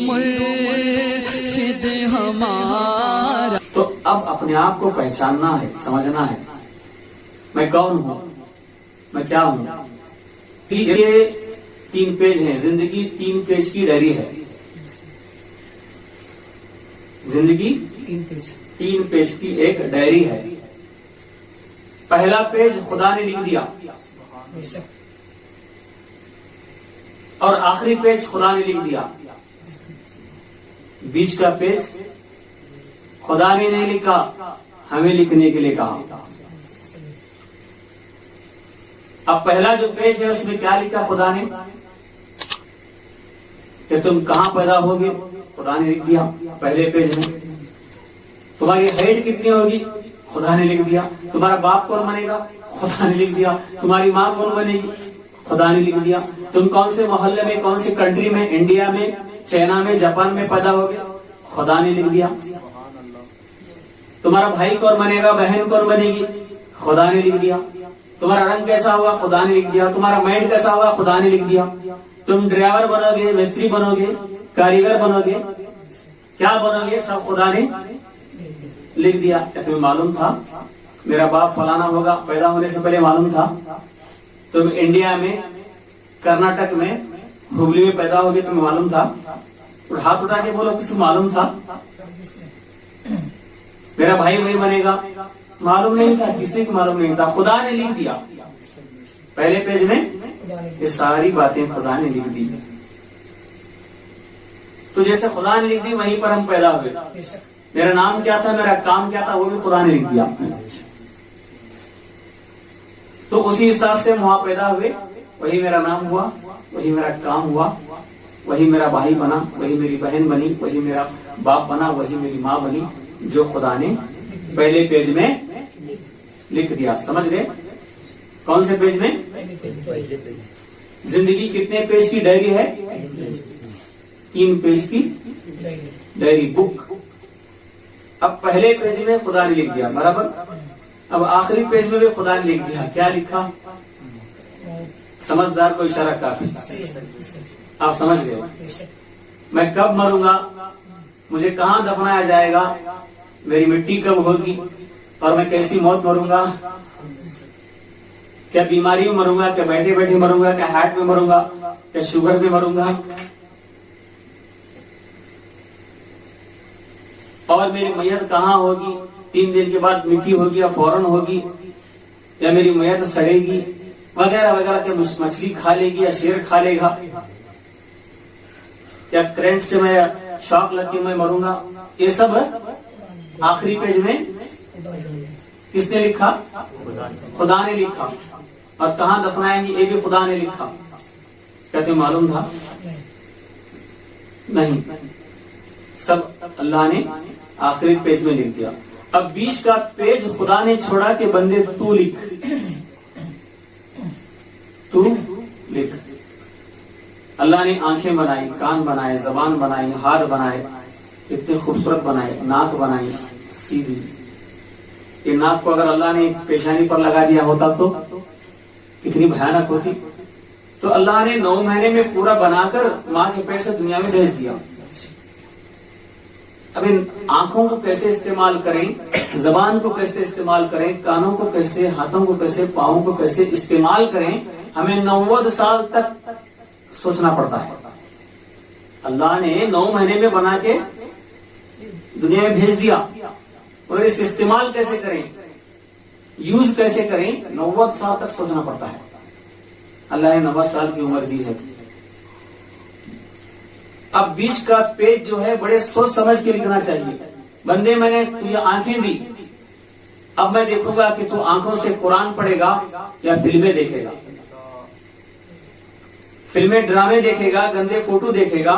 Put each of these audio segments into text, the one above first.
مرشد ہمارا. تو اب اپنے آپ کو پہچاننا ہے، سمجھنا ہے میں کون ہوں، میں کیا ہوں. یہ 3 پیج ہیں. زندگی 3 پیج کی ڈائری ہے. زندگی 3 پیج کی ایک ڈائری ہے. پہلا پیج خدا نے لکھ دیا اور آخری پیج خدا نے لکھ دیا. بیچ کا پیج خدا نے نہیں لکھا، ہمیں لکھنے کے لیے کہا. اب پہلا جو پیج ہے اس میں کیا لکھا خدا نے کہ تم کہاں پیدا ہوگے، خدا نے لکھ دیا پہلے پیج میں. تمہاری ہائٹ کتنی ہوگی، خدا نے لکھ دیا. تمہارا باپ کون بنے گا، خدا نے لکھ دیا. تمہاری ماں کون بنے گی، خدا نے لکھ دیا. تم کون سے محلے میں، کون سی کنٹری میں، انڈیا میں، چائنا میں، جاپان میں پیدا ہوگے، خدا نے لکھ دیا. تمہارا بھائی کون بنے گا، بہن کون بنے گی، خدا نے لکھ دیا. تمہارا رنگ کیسا ہوگا، خدا نے لکھ دیا. تمہارا مائنڈ کیسا ہوگا، خدا نے لکھ دیا. تم ڈرائیور بنو گے، مستری بنو گے، کاریگر بنو گے، کیا بنو گے، سب خدا نے لکھ دیا. کیا تمہیں معلوم تھا میرا باپ فلانا ہوگا، پیدا ہونے سے پہلے معلوم تھا؟ تم انڈیا میں، کرناٹک میں، ہگلی میں پیدا ہوگے، تمہیں معلوم تھا؟ ہاتھ اٹھا کے بولو کسی معلوم تھا؟ میرا بھائی وہی بنے گا، معلوم نہیں تھا، کسی کو معلوم نہیں تھا. خدا نے لکھ دیا پہلے پیج میں. یہ ساری باتیں خدا نے لکھ دی. تو جیسے خدا نے لکھ دی وہیں پر ہم پیدا ہوئے. میرا نام کیا تھا، میرا کام کیا تھا، وہ بھی خدا نے لکھ دیا. تو اسی حساب سے وہاں پیدا ہوئے. وہی میرا نام ہوا، وہی میرا کام ہوا، وہی میرا بھائی بنا، وہی میری بہن بنی، وہی میرا باپ بنا، وہی میری ماں بنی، جو خدا نے پہلے پیج میں لکھ دیا. سمجھ گئے؟ کون سے پیج میں؟ زندگی کتنے پیج کی ڈائری ہے؟ 3 پیج کی ڈائری، بک. اب پہلے پیج میں خدا نے لکھ دیا، برابر. اب آخری پیج میں بھی خدا نے لکھ دیا. کیا لکھا؟ سمجھدار کو اشارہ کافی. آپ سمجھ گئے؟ میں کب مروں گا، مجھے کہاں دفنایا جائے گا، میری مٹی کب ہوگی، اور میں کیسی موت مروں گا، کیا بیماری میں مروں گا، کیا بیٹھے بیٹھے مروں گا، کیا ہارٹ میں مروں گا، کیا شوگر میں مروں گا، اور میری میت کہاں ہوگی، 3 دن کے بعد مٹی ہوگی یا فوراً ہوگی، یا میری میت سڑے گی وغیرہ وغیرہ. کیا مچھلی کھا لے گی یا شیر کھا لے گا، یا کرنٹ سے میں شاک لگ کے میں مروں گا. یہ سب آخری پیج میں کس نے لکھا؟ خدا نے لکھا. اور کہاں دفنائیں گے یہ بھی خدا نے لکھا. کیا تمہیں معلوم تھا؟ نہیں، سب اللہ نے آخری پیج میں لکھ دیا. اب بیچ کا پیج خدا نے چھوڑا کہ بندے تو لکھ، تو لکھ. اللہ نے آنکھیں بنائی، کان بنائے، زبان بنائی، ہاتھ بنائے، اتنے خوبصورت بنائے، ناک بنائی سیدھی. یہ ناک کو اگر اللہ نے پیشانی پر لگا دیا ہوتا تو کتنی بھیانک ہوتی. تو اللہ نے 9 مہینے میں پورا بنا کر ماں کے پیٹ سے دنیا میں بھیج دیا. اب ان آنکھوں کو کیسے استعمال کریں، زبان کو کیسے استعمال کریں، کانوں کو کیسے، ہاتھوں کو کیسے، پاؤں کو کیسے استعمال کریں، ہمیں 90 سال تک سوچنا پڑتا ہے. اللہ نے 9 مہینے میں بنا کے دنیا میں بھیج دیا، اور اس استعمال کیسے کریں، یوز کیسے کریں، 90 سال تک سوچنا پڑتا ہے. اللہ نے 90 سال کی عمر دی ہے. اب بیچ کا پیج جو ہے بڑے سوچ سمجھ کے لکھنا چاہیے. بندے میں نے تجھے آنکھیں دی، اب میں دیکھوں گا کہ تو آنکھوں سے قرآن پڑھے گا یا فلمیں دیکھے گا، فلمیں ڈرامے دیکھے گا، گندے فوٹو دیکھے گا،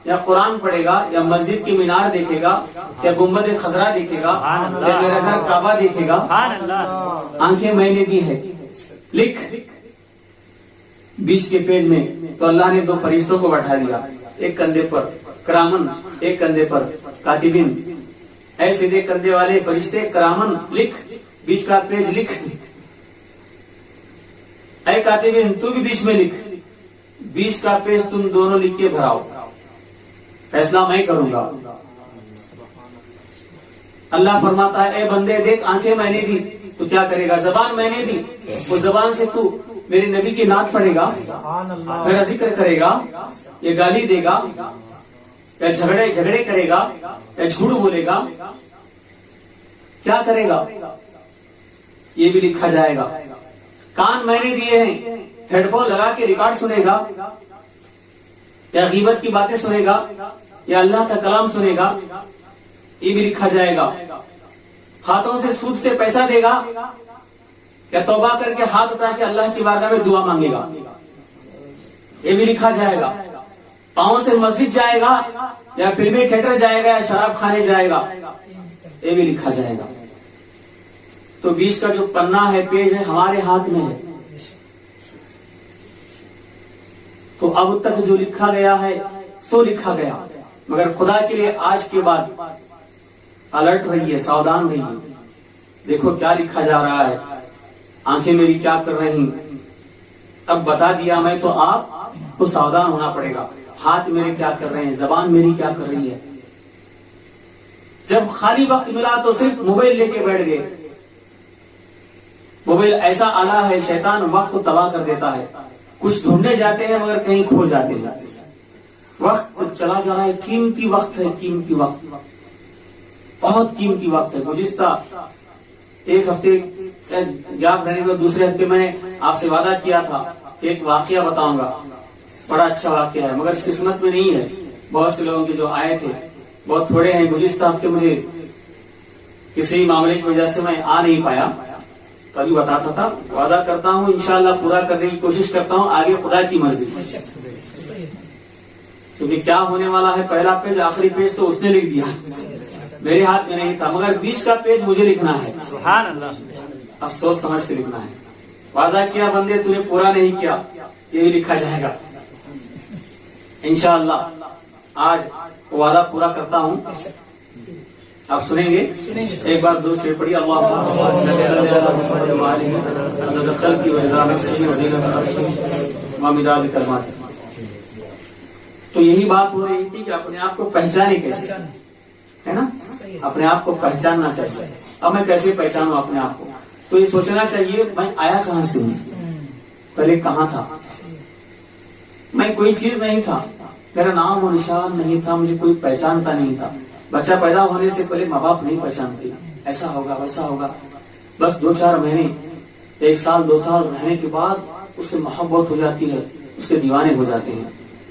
یا قرآن پڑھے گا، یا مسجد کی مینار دیکھے گا، یا گنبد خضرا دیکھے گا، یا میرا گھر کعبہ دیکھے گا. آنکھیں میں نے دی ہے، لکھ. بیچ کے پیج میں تو اللہ نے 2 فرشتوں کو بٹھا دیا، ایک کندھے پر کرامن، ایک کندھے پر کاتبین. اے سیدھے کندھے والے فرشتے کرامن لکھ، بیچ کا پیج لکھ. اے کاتبین تو بھی بیچ میں لکھ، بیچ کا پیج تم دونوں لکھ کے بھراؤ. فیصلہ میں کروں گا. اللہ فرماتا ہے اے بندے دیکھ آنکھیں میں نے دی تو کیا کرے گا, زبان میں نے دی, اس زبان سے تو میرے نبی کی نعت پڑھے گا, میرا ذکر کرے گا, یہ گالی دے گا یا جھگڑے کرے گا یا جھوٹ بولے گا, کیا کرے گا یہ بھی لکھا جائے گا. کان میں نے دیے ہیں, ہیڈ فون لگا کے ریکارڈ سنے گا یا غیبت کی باتیں سنے گا یا اللہ کا کلام سنے گا, یہ بھی لکھا جائے گا. ہاتھوں سے سود سے پیسہ دے گا یا توبہ کر کے ہاتھ اٹھا کے اللہ کی بارگاہ میں دعا مانگے گا, یہ بھی لکھا جائے گا. پاؤں سے مسجد جائے گا یا فلمی تھیٹر جائے گا یا شراب کھانے جائے گا, یہ بھی لکھا جائے گا. تو بیچ کا جو پنا ہے, پیج ہے, ہمارے ہاتھ میں ہے. تو اب تک جو لکھا گیا ہے سو لکھا گیا, مگر خدا کے لیے آج کے بعد الرٹ رہیے, ساودھان رہیے. دیکھو کیا لکھا جا رہا ہے, آنکھیں میری کیا کر رہی. اب بتا دیا میں تو آپ کو ساودھان ہونا پڑے گا. ہاتھ میرے کیا کر رہے ہیں, زبان میری کیا کر رہی ہے. جب خالی وقت ملا تو صرف موبائل لے کے بیٹھ گئے. موبائل ایسا آلہ ہے, شیطان وقت کو تباہ کر دیتا ہے. کچھ ڈھونڈنے جاتے ہیں مگر کہیں کھو جاتے ہیں. وقت چلا جا رہا ہے, قیمتی وقت ہے, قیمتی وقت, بہت قیمتی وقت ہے. گزشتہ ایک ہفتے گیپ رہنے کے دوسرے ہفتے میں نے آپ سے وعدہ کیا تھا کہ ایک واقعہ بتاؤں گا, بڑا اچھا واقعہ ہے, مگر قسمت میں نہیں ہے. بہت سے لوگوں کے جو آئے تھے بہت تھوڑے ہیں. گزشتہ ہفتے مجھے کسی معاملے کی وجہ سے میں آ نہیں پایا, تبھی بتاتا تھا. وعدہ کرتا ہوں انشاءاللہ پورا کرنے کی کوشش کرتا ہوں, آگے خدا کی مرضی. کیونکہ کیا ہونے والا ہے, پہلا پیج آخری پیج تو اس نے لکھ دیا, میرے ہاتھ میں نہیں تھا, مگر بیچ کا پیج مجھے لکھنا ہے. سبحان اللہ. اب سوچ سمجھ کے لکھنا ہے. وعدہ کیا بندے تو نے پورا نہیں کیا, یہ بھی لکھا جائے گا انشاءاللہ. آج وعدہ پورا کرتا ہوں, آپ سنیں گے. ایک بار دو شعر پڑھی. تو یہی بات ہو رہی تھی کہ اپنے آپ کو پہچانے کیسے, ہے نا, اپنے آپ کو پہچاننا چاہیے. اب میں کیسے پہچانوں اپنے آپ کو, تو یہ سوچنا چاہیے میں آیا کہاں سے ہوں, پہلے کہاں تھا. میں کوئی چیز نہیں تھا, میرا نام و نشان نہیں تھا, مجھے کوئی پہچانتا نہیں تھا. بچہ پیدا ہونے سے پہلے ماں باپ نہیں پہچانتے, ایسا ہوگا ویسا ہوگا. بس 2-4 مہینے, 1 سال 2 سال رہنے کے بعد اس سے محبت ہو جاتی ہے, اس کے دیوانے ہو جاتے ہیں.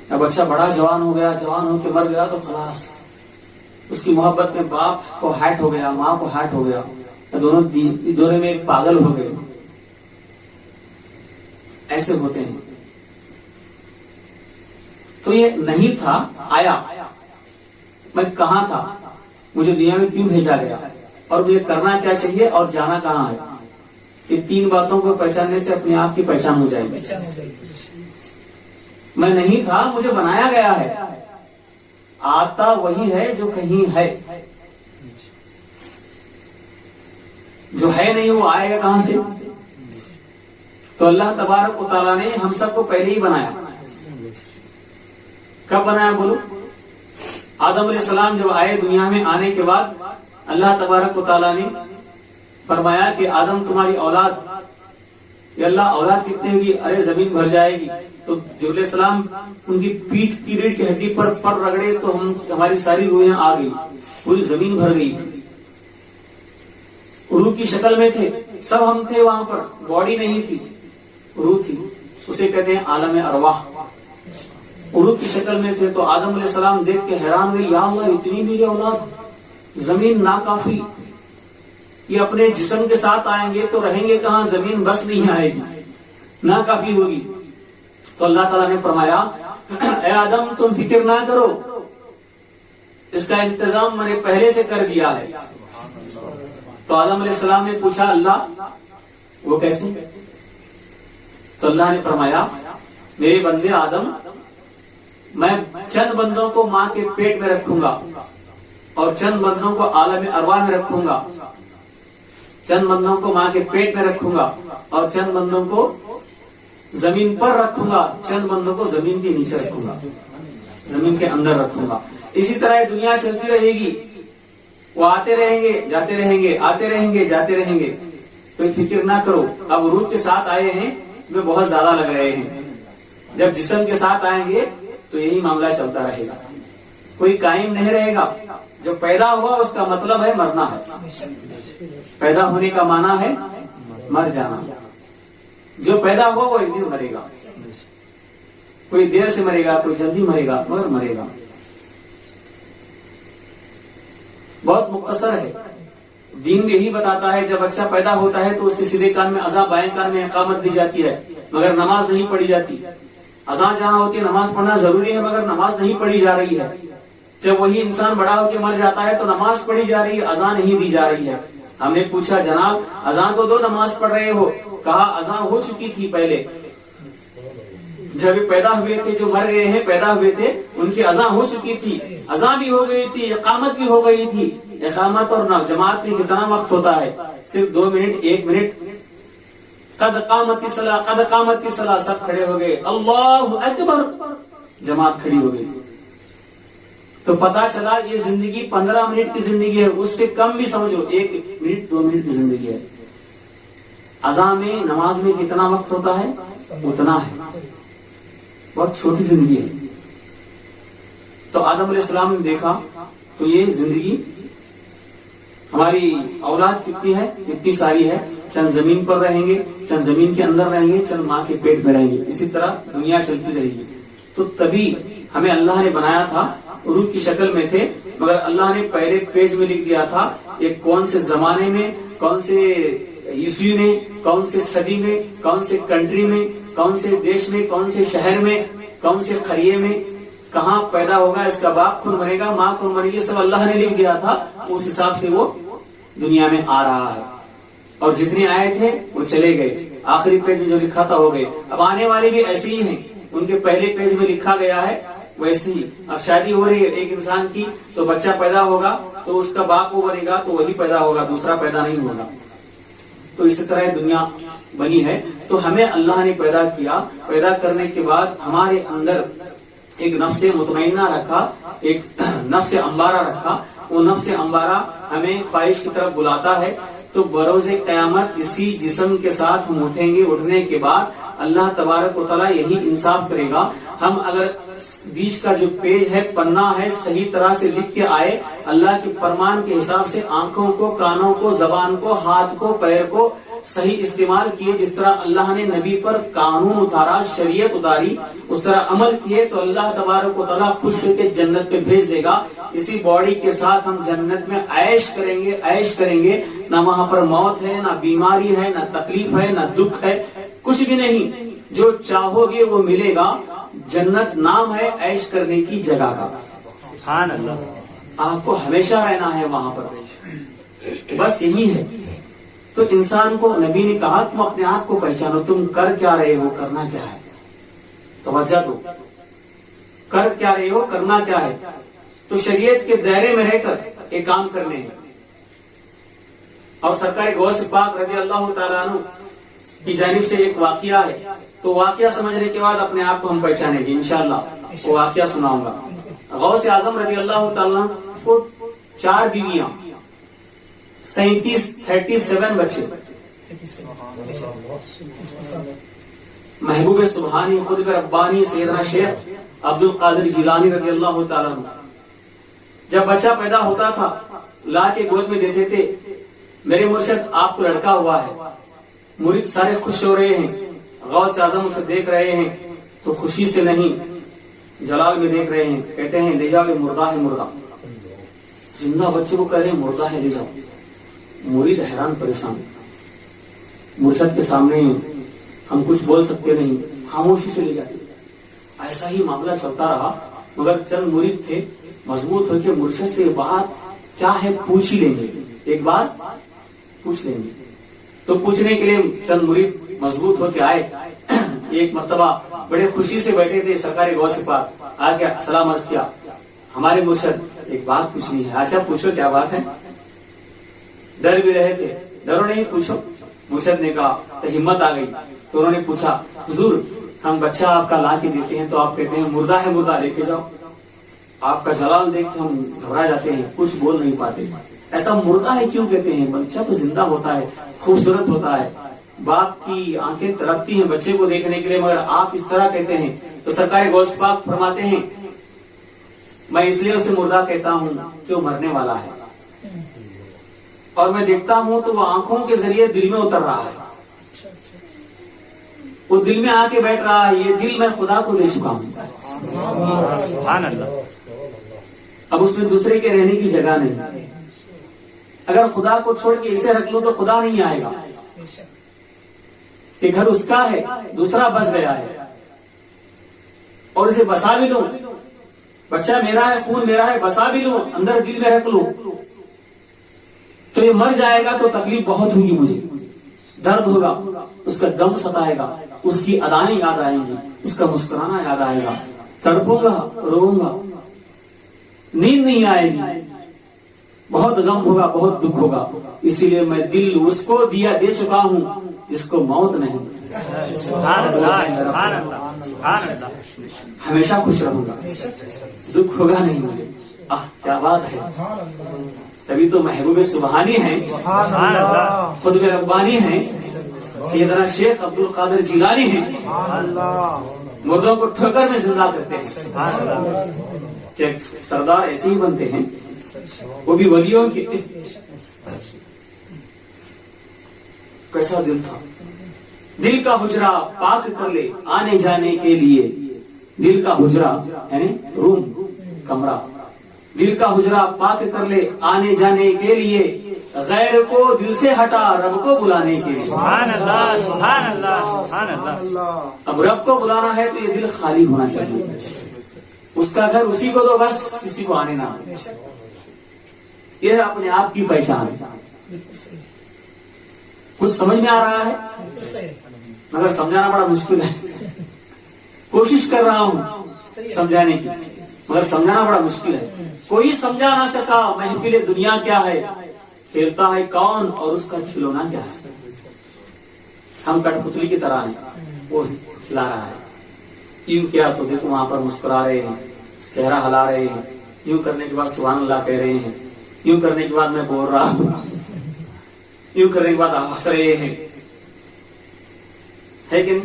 اب بچہ بڑا جوان ہو گیا, جوان ہو کے مر گیا تو خلاص اس کی محبت میں باپ کو ہیٹ ہو گیا, ماں کو ہیٹ ہو گیا, دونوں دورے میں پاگل ہو گئے. ایسے ہوتے ہیں. تو یہ نہیں تھا, آیا. میں کہاں تھا, مجھے دنیا میں کیوں بھیجا گیا, اور مجھے کرنا کیا چاہیے اور جانا کہاں ہے. یہ 3 باتوں کو پہچاننے سے اپنے آپ کی پہچان ہو جائے گی. میں نہیں تھا, مجھے بنایا گیا ہے. آتا وہی ہے جو کہیں ہے, جو ہے نہیں وہ آئے گا کہاں سے. تو اللہ تبارک و تعالیٰ نے ہم سب کو پہلے ہی بنایا. کب بنایا بولو. آدم علیہ السلام جب آئے دنیا میں, آنے کے بعد اللہ تبارک و تعالیٰ نے فرمایا کہ آدم تمہاری اولاد, یا اللہ اولاد کتنے ہوگی, ارے زمین بھر جائے گی. تو جبرائیل علیہ السلام ان کی پیٹھ کی ریڑھ کی ہڈی پر رگڑے تو ہماری ساری روحیں آ گئی, پوری زمین بھر گئی تھی. روح کی شکل میں تھے, سب ہم تھے وہاں پر, باڈی نہیں تھی, روح تھی. اسے کہتے ہیں عالم ارواح. روح کی شکل میں تھے. تو آدم علیہ السلام دیکھ کے حیران ہوئے, یا اللہ اتنی میری اولاد, زمین ناکافی, یہ اپنے جسم کے ساتھ آئیں گے تو رہیں گے کہاں, زمین بس نہیں آئے گی, ناکافی ہوگی. تو اللہ تعالیٰ نے فرمایا اے آدم تم فکر نہ کرو, اس کا انتظام میں نے پہلے سے کر دیا ہے. تو آدم علیہ السلام نے پوچھا اللہ وہ کیسے. تو اللہ نے فرمایا میرے بندے آدم, میں چند بندوں کو ماں کے پیٹ میں رکھوں گا اور چند بندوں کو عالم ارواح میں رکھوں گا. چند بندوں کو ماں کے پیٹ میں رکھوں گا اور چند بندوں کو زمین پر رکھوں گا, چند بندوں کو زمین کے نیچے رکھوں گا, زمین کے اندر رکھوں گا. اسی طرح یہ دنیا چلتی رہے گی، وہ آتے رہیں گے جاتے رہیں گے، آتے رہیں گے جاتے رہیں گے، کوئی فکر نہ کرو. اب روح کے ساتھ آئے ہیں میں بہت زیادہ لگ رہے ہیں، جب جسم کے ساتھ آئیں گے تو یہی معاملہ چلتا رہے گا، کوئی قائم نہیں رہے گا. جو پیدا ہوا اس کا مطلب ہے مرنا ہے، پیدا ہونے کا معنی ہے مر جانا. جو پیدا ہوا وہ ایک دن مرے گا، کوئی دیر سے مرے گا، کوئی جلدی مرے گا، مگر مرے گا. بہت مختصر ہے. دین یہی بتاتا ہے جب بچہ پیدا ہوتا ہے تو اس کے سیدھے کان میں اذان، بائیں کان میں اقامت دی جاتی ہے، مگر نماز نہیں پڑھی جاتی. اذان جہاں ہوتی ہے نماز پڑھنا ضروری ہے، مگر نماز نہیں پڑھی جا رہی ہے. جب وہی انسان بڑا ہو کے مر جاتا ہے تو نماز پڑھی جا رہی ہے، اذان نہیں دی جا رہی ہے. ہم نے پوچھا جناب اذان تو دو، نماز پڑھ رہے ہو؟ کہا اذان ہو چکی تھی پہلے، جب پیدا ہوئے تھے، جو مر گئے ہیں پیدا ہوئے تھے ان کی اذان ہو چکی تھی، اذان بھی ہو گئی تھی، اقامت بھی ہو گئی تھی. اقامت اور جماعت میں کتنا وقت ہوتا ہے؟ صرف 2 منٹ 1 منٹ. قد قامت الصلاۃ، قد قامت الصلاۃ، سب کھڑے ہو گئے، اللہ اکبر، جماعت کھڑی ہو گئی. تو پتا چلا یہ زندگی 15 منٹ کی زندگی ہے، اس سے کم بھی سمجھو، 1 منٹ 2 منٹ کی زندگی ہے. اذان میں نماز میں کتنا وقت ہوتا ہے؟ اتنا ہے، بہت چھوٹی زندگی ہے. تو آدم علیہ السلام نے دیکھا تو یہ زندگی ہماری اولاد کتنی ہے؟ اتنی ساری ہے. چند زمین پر رہیں گے، چند زمین کے اندر رہیں گے، چند ماں کے پیٹ میں رہیں گے. اسی طرح دنیا چلتی رہے گی. تو تبھی ہمیں اللہ نے بنایا تھا، روح کی شکل میں تھے، مگر اللہ نے پہلے پیج میں لکھ دیا تھا ایک کون سے زمانے میں، کون سے عیسوی میں، کون سے صدی میں، کون سے کنٹری میں، کون سے دیش میں، کون سے شہر میں، کون سے قریے میں کہاں پیدا ہوگا، اس کا باپ کون بنے گا، ماں کون بنے گی، سب اللہ نے لکھ دیا تھا. اس حساب سے وہ دنیا میں آ رہا ہے. اور جتنے آئے تھے وہ چلے گئے، آخری پیج میں جو لکھا تھا ہو گئے. اب آنے والے بھی ایسے ہی ہیں، ان کے پہلے پیج میں لکھا گیا ہے ویسے ہی. اب شادی ہو رہی ہے ایک انسان کی تو بچہ پیدا ہوگا تو اس کا باپ وہ بنے گا تو وہی پیدا ہوگا، دوسرا پیدا نہیں ہوگا. تو اسی طرح دنیا بنی ہے. تو ہمیں اللہ نے پیدا کیا، پیدا کرنے کے بعد ہمارے اندر ایک نفس مطمئنہ رکھا، ایک نفس امبارہ رکھا. وہ نفس امبارہ ہمیں خواہش کی طرف بلاتا ہے. تو بروز قیامت اسی جسم کے ساتھ ہم اٹھیں گے. اٹھنے کے بعد اللہ تبارک و تعالیٰ یہی انصاف کرے گا. ہم اگر بیچ کا جو پیج ہے، پنا ہے، صحیح طرح سے لکھ کے آئے، اللہ کے فرمان کے حساب سے آنکھوں کو، کانوں کو، زبان کو، ہاتھ کو، پیر کو صحیح استعمال کیے، جس طرح اللہ نے نبی پر قانون اتارا، شریعت اتاری، اس طرح عمل کیے تو اللہ تبارک و تعالیٰ خوش ہو کے جنت پہ بھیج دے گا. اسی باڈی کے ساتھ ہم جنت میں عیش کریں گے، عیش کریں گے. نہ وہاں پر موت ہے، نہ بیماری ہے، نہ تکلیف ہے، نہ دکھ ہے، کچھ بھی نہیں. جو چاہو گے وہ ملے گا. جنت نام ہے عیش کرنے کی جگہ کا. سبحان اللہ. آپ کو ہمیشہ رہنا ہے وہاں پر، بس یہی ہے. تو انسان کو نبی نے کہا تم اپنے آپ کو پہچانو، تم کر کیا رہے ہو، کرنا کیا ہے. توجہ دو، کر کیا رہے ہو، کرنا کیا ہے. تو شریعت کے دائرے میں رہ کر ایک کام کرنے ہیں. اور سرکار غوث پاک رضی اللہ تعالیٰ عنہ کی جانب سے ایک واقعہ ہے. تو واقعہ سمجھنے کے بعد اپنے آپ کو ہم پہچانیں گے انشاءاللہ. وہ واقعہ سناؤں گا. غوث اعظم رضی اللہ تعالیٰ کو 4 بیویاں، 37 بچے. محبوب سبحانی، خود ربانی، سیدنا شیخ عبد القادر جیلانی رضی اللہ تعالیٰ عنہ جب بچہ پیدا ہوتا تھا لا کے گود میں دیتے تھے. میرے مرشد آپ کو لڑکا ہوا ہے. مرید سارے خوش ہو رہے ہیں. غوث اعظم اسے دیکھ رہے ہیں تو خوشی سے نہیں، جلال میں دیکھ رہے ہیں. کہتے ہیں لے جاؤ، یہ مردہ ہے. مردہ زندہ بچے کو کہہ رہے ہیں مردہ ہے، لے جاؤ. مرید حیران پریشان. مرشد کے سامنے ہم کچھ بول سکتے نہیں، خاموشی سے لے جاتے. ایسا ہی معاملہ چلتا رہا. مگر چند مرید تھے مضبوط ہو کے مرشد سے بات کیا ہے پوچھ ہی لیں گے، ایک بار پوچھ لیں گے. تو پوچھنے کے لیے چند مرید مضبوط ہو کے آئے. ایک مرتبہ بڑے خوشی سے بیٹھے تھے سرکار غوث پاک، آ کے سلام عرض کیا، ہمارے مرشد ایک بات پوچھنی ہے. اچھا پوچھو، کیا بات ہے. ڈر بھی رہے تھے. ڈرو نہیں، پوچھو. مرشد نے کہا تو ہمت آ گئی. تو انہوں نے پوچھا حضور ہم بچہ آپ کا لا کے دیتے ہیں تو آپ کہتے ہیں مردہ ہے، مردہ لے کے جاؤ. آپ کا جلال دیکھ کے ہم گھبرا جاتے ہیں, کچھ بول نہیں پاتے. ایسا مردہ ہے کیوں کہتے ہیں؟ بچہ تو زندہ ہوتا ہے, خوبصورت ہوتا ہے, باپ کی آنکھیں تڑپتی ہیں بچے کو دیکھنے کے لیے, مگر آپ اس طرح کہتے ہیں. تو سرکار غوث پاک فرماتے ہیں میں اس لیے اسے مردہ کہتا ہوں کہ وہ مرنے والا ہے, اور میں دیکھتا ہوں تو وہ آنکھوں کے ذریعے دل میں اتر رہا ہے, وہ دل میں آ کے بیٹھ رہا ہے. یہ دل میں خدا کو دے چکا ہوں, اب اس میں دوسرے کے رہنے کی جگہ نہیں. اگر خدا کو چھوڑ کے اسے رکھ لوں تو خدا نہیں آئے گا کہ گھر اس کا ہے, دوسرا بس گیا ہے, اور اسے بسا بھی لوں, بچہ میرا ہے, خون میرا ہے, بسا بھی لوں, اندر دل میں رکھ لوں, تو یہ مر جائے گا تو تکلیف بہت ہوگی, مجھے درد ہوگا, اس کا غم ستائے گا, اس کی ادائیں یاد آئیں گی, اس کا مسکرانا یاد آئے گا, تڑپوں گا, روؤں گا, نیند نہیں آئے گی, بہت غم ہوگا, بہت دکھ ہوگا. اسی لیے میں دل اس کو دے چکا ہوں جس کو موت نہیں. ہمیشہ خوش رہوں گا, دکھ ہوگا نہیں مجھے. کیا بات ہے, تبھی تو محبوب سبحانی ہیں, خود میں ربانی ہیں, سیدنا شیخ عبد القادر جیلانی ہیں, مردوں کو ٹھوکر میں زندہ کرتے ہیں. کہ سردار ایسے ہی بنتے ہیں, وہ بھی ولیوں کی. کیسا دل تھا, دل کا حجرہ پاک کر لے آنے جانے کے لیے. دل کا حجرہ یعنی روم, کمرہ, دل کا حجرہ پاک کر لے آنے جانے کے لیے, غیر کو دل سے ہٹا رب کو بلانے کے لیے. سبحان اللہ, سبحان اللہ, سبحان اللہ. اب رب کو بلانا ہے تو یہ دل خالی ہونا چاہیے, اس کا گھر اسی کو دو, بس کسی کو آنے نہ. یہ اپنے آپ کی پہچان ہے. کچھ سمجھ میں آ رہا ہے مگر سمجھانا بڑا مشکل ہے. کوشش کر رہا ہوں سمجھانے کی, مگر سمجھانا بڑا مشکل ہے. کوئی سمجھا نہ سکا محفل دنیا کیا ہے, کھیلتا ہے کون اور اس کا کھلونا کیا ہے. ہم کٹ پتلی کی طرح ہیں, وہ کھلا رہا ہے. یوں کیا تو دیکھو وہاں پر مسکرا رہے ہیں, چہرہ ہلا رہے ہیں, یوں کرنے کے بعد سبحان اللہ کہہ رہے ہیں, یوں کرنے کے بعد میں بول رہا ہوں, یوں کرنے کے بعد آپ ہنس رہے ہیں, ہے کہ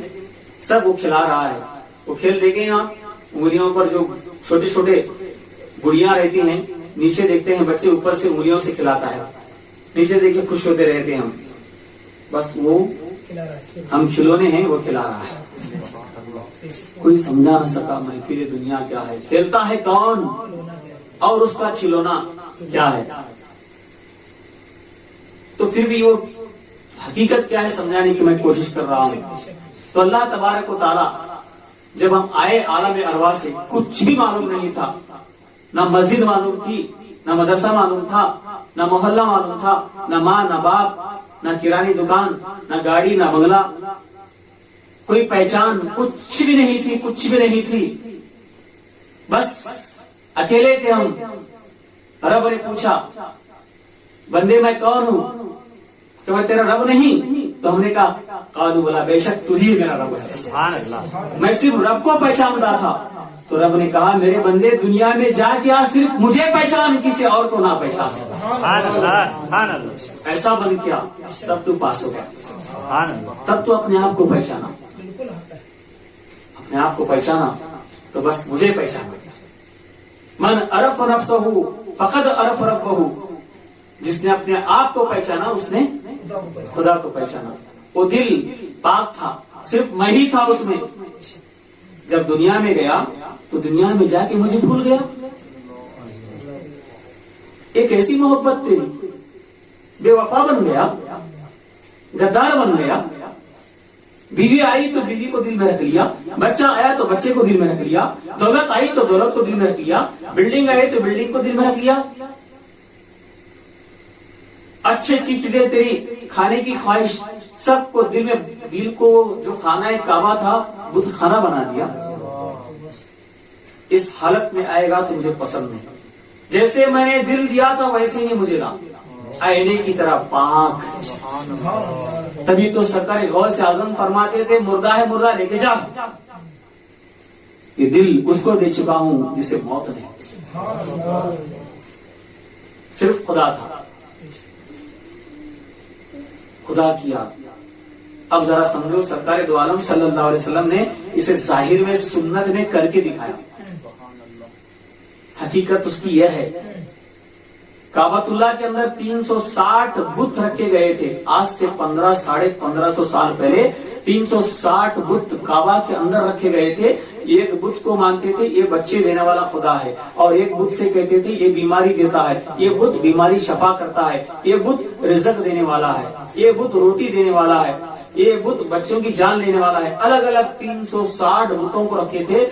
سب وہ کھلا رہا ہے. وہ کھیل دیکھیں آپ, انگلیوں پر جو چھوٹے چھوٹے گڑیاں رہتی ہیں, نیچے دیکھتے ہیں بچے اوپر سے انگلیوں سے کھلاتا ہے, نیچے دیکھے خوش ہوتے رہتے ہیں ہم, بس وہ ہم کھلونے ہیں, وہ کھلا رہا ہے. کوئی سمجھا نہ سکا محفل دنیا کیا ہے, کھیلتا ہے کون اور اس کا کھلونا کیا ہے. تو پھر بھی وہ حقیقت کیا ہے سمجھانے کی میں کوشش کر رہا ہوں. تو اللہ تبارک و تعالی جب ہم آئے عالم ارواح سے, کچھ بھی معلوم نہیں تھا, نہ مسجد معلوم تھی, نہ مدرسہ معلوم تھا, نہ محلہ معلوم تھا, نہ ماں نہ باپ, نہ کرانی دکان, نہ گاڑی, نہ بنگلہ, کوئی پہچان, کچھ بھی نہیں تھی, کچھ بھی نہیں تھی. بس اکیلے تھے ہم. رب نے پوچھا بندے میں کون ہوں, کہ میں تیرا رب نہیں. تو ہم نے کہا قالوا بلا, بے شک تو ہی میرا رب ہے. سبحان اللہ. میں صرف رب کو پہچانتا تھا. تو رب نے کہا میرے بندے دنیا میں جا کیا صرف مجھے پہچان, کسی اور کو نہ پہچان. سبحان اللہ, سبحان اللہ. ایسا بن کیا تب تو پاس ہو گیا. سبحان اللہ. تب تو اپنے آپ کو پہچانا, اپنے آپ کو پہچانا تو بس مجھے پہچانا. من عرف نفسہ فقد عرف ربہ, جس نے اپنے آپ کو پہچانا اس نے خدا کو پہچانا. وہ دل پاک تھا, صرف میں ہی تھا اس میں. جب دنیا میں گیا تو دنیا میں جا کے مجھے بھول گیا. ایک ایسی محبت تیری, بے وفا بن گیا, غدار بن گیا. بیوی آئی تو بیوی کو دل میں رکھ لیا, بچہ آیا تو بچے کو دل میں رکھ لیا, دولت آئی تو دولت کو دل میں رکھ لیا, بلڈنگ آئی تو بلڈنگ کو دل میں رکھ لیا. اچھی چیزیں تیری کھانے کی خواہش سب کو دل میں, دل کو جو خانہ کعبہ تھا بت خانہ بنا دیا. اس حالت میں آئے گا تو مجھے پسند نہیں. جیسے میں نے دل دیا تھا ویسے ہی مجھے لا, آئینے کی طرح پاک. تبھی تو سرکار غوث اعظم فرماتے تھے مردہ ہے مردہ لے کے جا. یہ دل اس کو دے چکا ہوں جسے موت نہیں. صرف خدا تھا, خدا کیا. اب ذرا سمجھو, سرکار دو عالم صلی اللہ علیہ وسلم نے اسے ظاہر میں سنت میں کر کے دکھایا. حقیقت اس کی یہ ہے, کعبۃ اللہ کے اندر 360 بت رکھے گئے تھے. آج سے 1500 سال پہلے 360 بت کعبہ کے اندر رکھے گئے تھے. ایک بت کو مانتے تھے یہ بچے دینے والا خدا ہے, اور ایک بت سے کہتے تھے یہ بیماری دیتا ہے, یہ بت بیماری شفا کرتا ہے, یہ بت رزق دینے والا ہے, یہ بت روٹی دینے والا ہے, یہ بت بچوں کی جان لینے والا ہے. الگ الگ 360 بتوں کو رکھے تھے.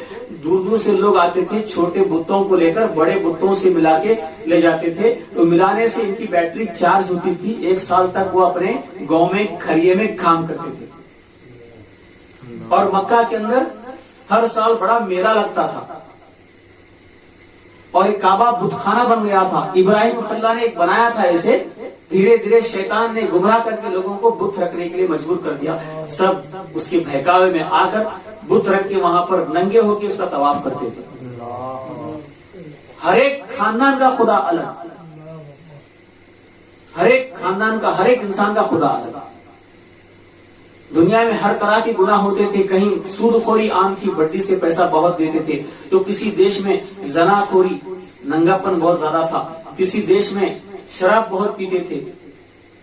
دور دور سے لوگ آتے تھے, چھوٹے بتوں کو لے کر بڑے بتوں سے ملا کے لے جاتے تھے. تو ملانے سے ان کی بیٹری چارج ہوتی تھی. 1 سال تک وہ اپنے گاؤں میں کھریے میں کام کرتے تھے. اور مکہ کے اندر ہر سال بڑا میلہ لگتا تھا, اور ایک کعبہ بت خانہ بن گیا تھا. ابراہیم اللہ نے ایک بنایا تھا ایسے. دھیرے دھیرے شیطان نے گمراہ کر کے لوگوں کو بت رکھنے کے لیے مجبور کر دیا. سب اس کے بہکاوے میں آ کر بت رکھ کے وہاں پر ننگے ہو کے اس کا طواف کرتے تھے. ہر ایک خاندان کا خدا الگ, ہر ایک خاندان کا, ہر ایک انسان کا خدا الگ. دنیا میں ہر طرح کے گناہ ہوتے تھے. کہیں سود خوری, آم کی بڈی سے پیسہ بہت دیتے تھے, تو کسی دیش میں زنا خوری, ننگاپن بہت زیادہ تھا. کسی دیش میں شراب بہت پیتے تھے.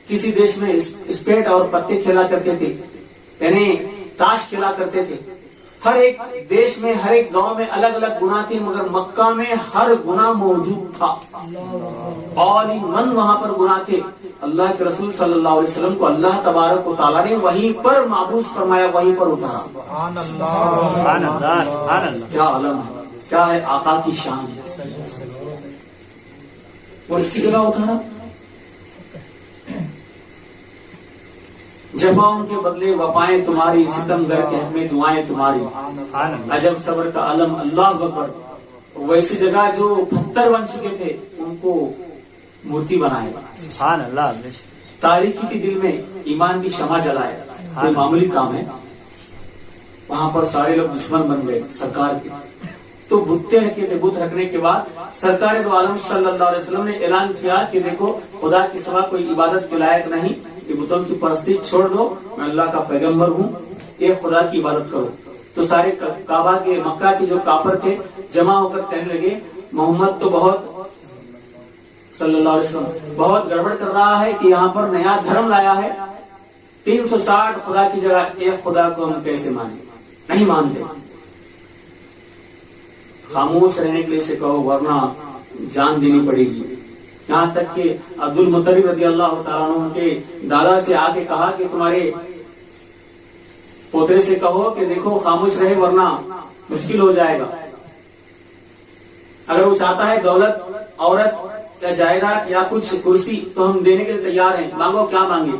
کسی دیش میں اسپیٹ اور پتے کھیلا کرتے تھے, یعنی تاش کھیلا کرتے تھے. ہر ایک دیش میں, ہر ایک گاؤں میں الگ الگ گناہ تھے, مگر مکہ میں ہر گناہ موجود تھا. اور وہاں پر گناہ تھے. اللہ کے رسول صلی اللہ علیہ وسلم کو اللہ تبارک و تعالیٰ نے وہیں پر معبوس فرمایا, وہیں پر اتارا. کیا عالم ہے, کیا ہے آقا کی شان ہے, وہ اسی جگہ اتارا. جفاؤں کے بدلے وفائیں تمہاری, ستم گر کے حق میں دعائیں تمہاری. عجب صبر کا علم, اللہ اکبر. ویسی جگہ جو پتھر بن چکے تھے ان کو مورتی بنائے. تاریخی کے دل میں ایمان کی شمع جلائے. کوئی معمولی کام ہے. وہاں پر سارے لوگ دشمن بن گئے سرکار کے. تو بتیں رکھے تھے. بت رکھنے کے بعد سرکار دو عالم صلی اللہ علیہ وسلم نے اعلان کیا کہ دیکھو, خدا کے سوا کوئی عبادت کے لائق نہیں. یہ بتوں کی پرستی چھوڑ دو, میں اللہ کا پیغمبر ہوں, ایک خدا کی عبادت کرو. تو سارے کعبہ کے, مکہ کے جو کافر تھے جمع ہو کر کہنے لگے محمد تو بہت صلی اللہ علیہ وسلم بہت گڑبڑ کر رہا ہے کہ یہاں پر نیا دھرم لایا ہے. 360 خدا کی جگہ ایک خدا کو ہم کیسے مانیں؟ نہیں مانتے. خاموش رہنے کے لیے اسے کہو, ورنہ جان دینی پڑے گی. یہاں تک کہ عبد المطلب رضی اللہ تعالیٰ عنہ کے دادا سے آ کے کہا کہ تمہارے پوترے سے کہو کہ دیکھو خاموش رہے ورنہ مشکل ہو جائے گا. اگر وہ چاہتا ہے دولت, عورت یا جائیداد یا کچھ کرسی تو ہم دینے کے لیے تیار ہیں, مانگو کیا مانگے.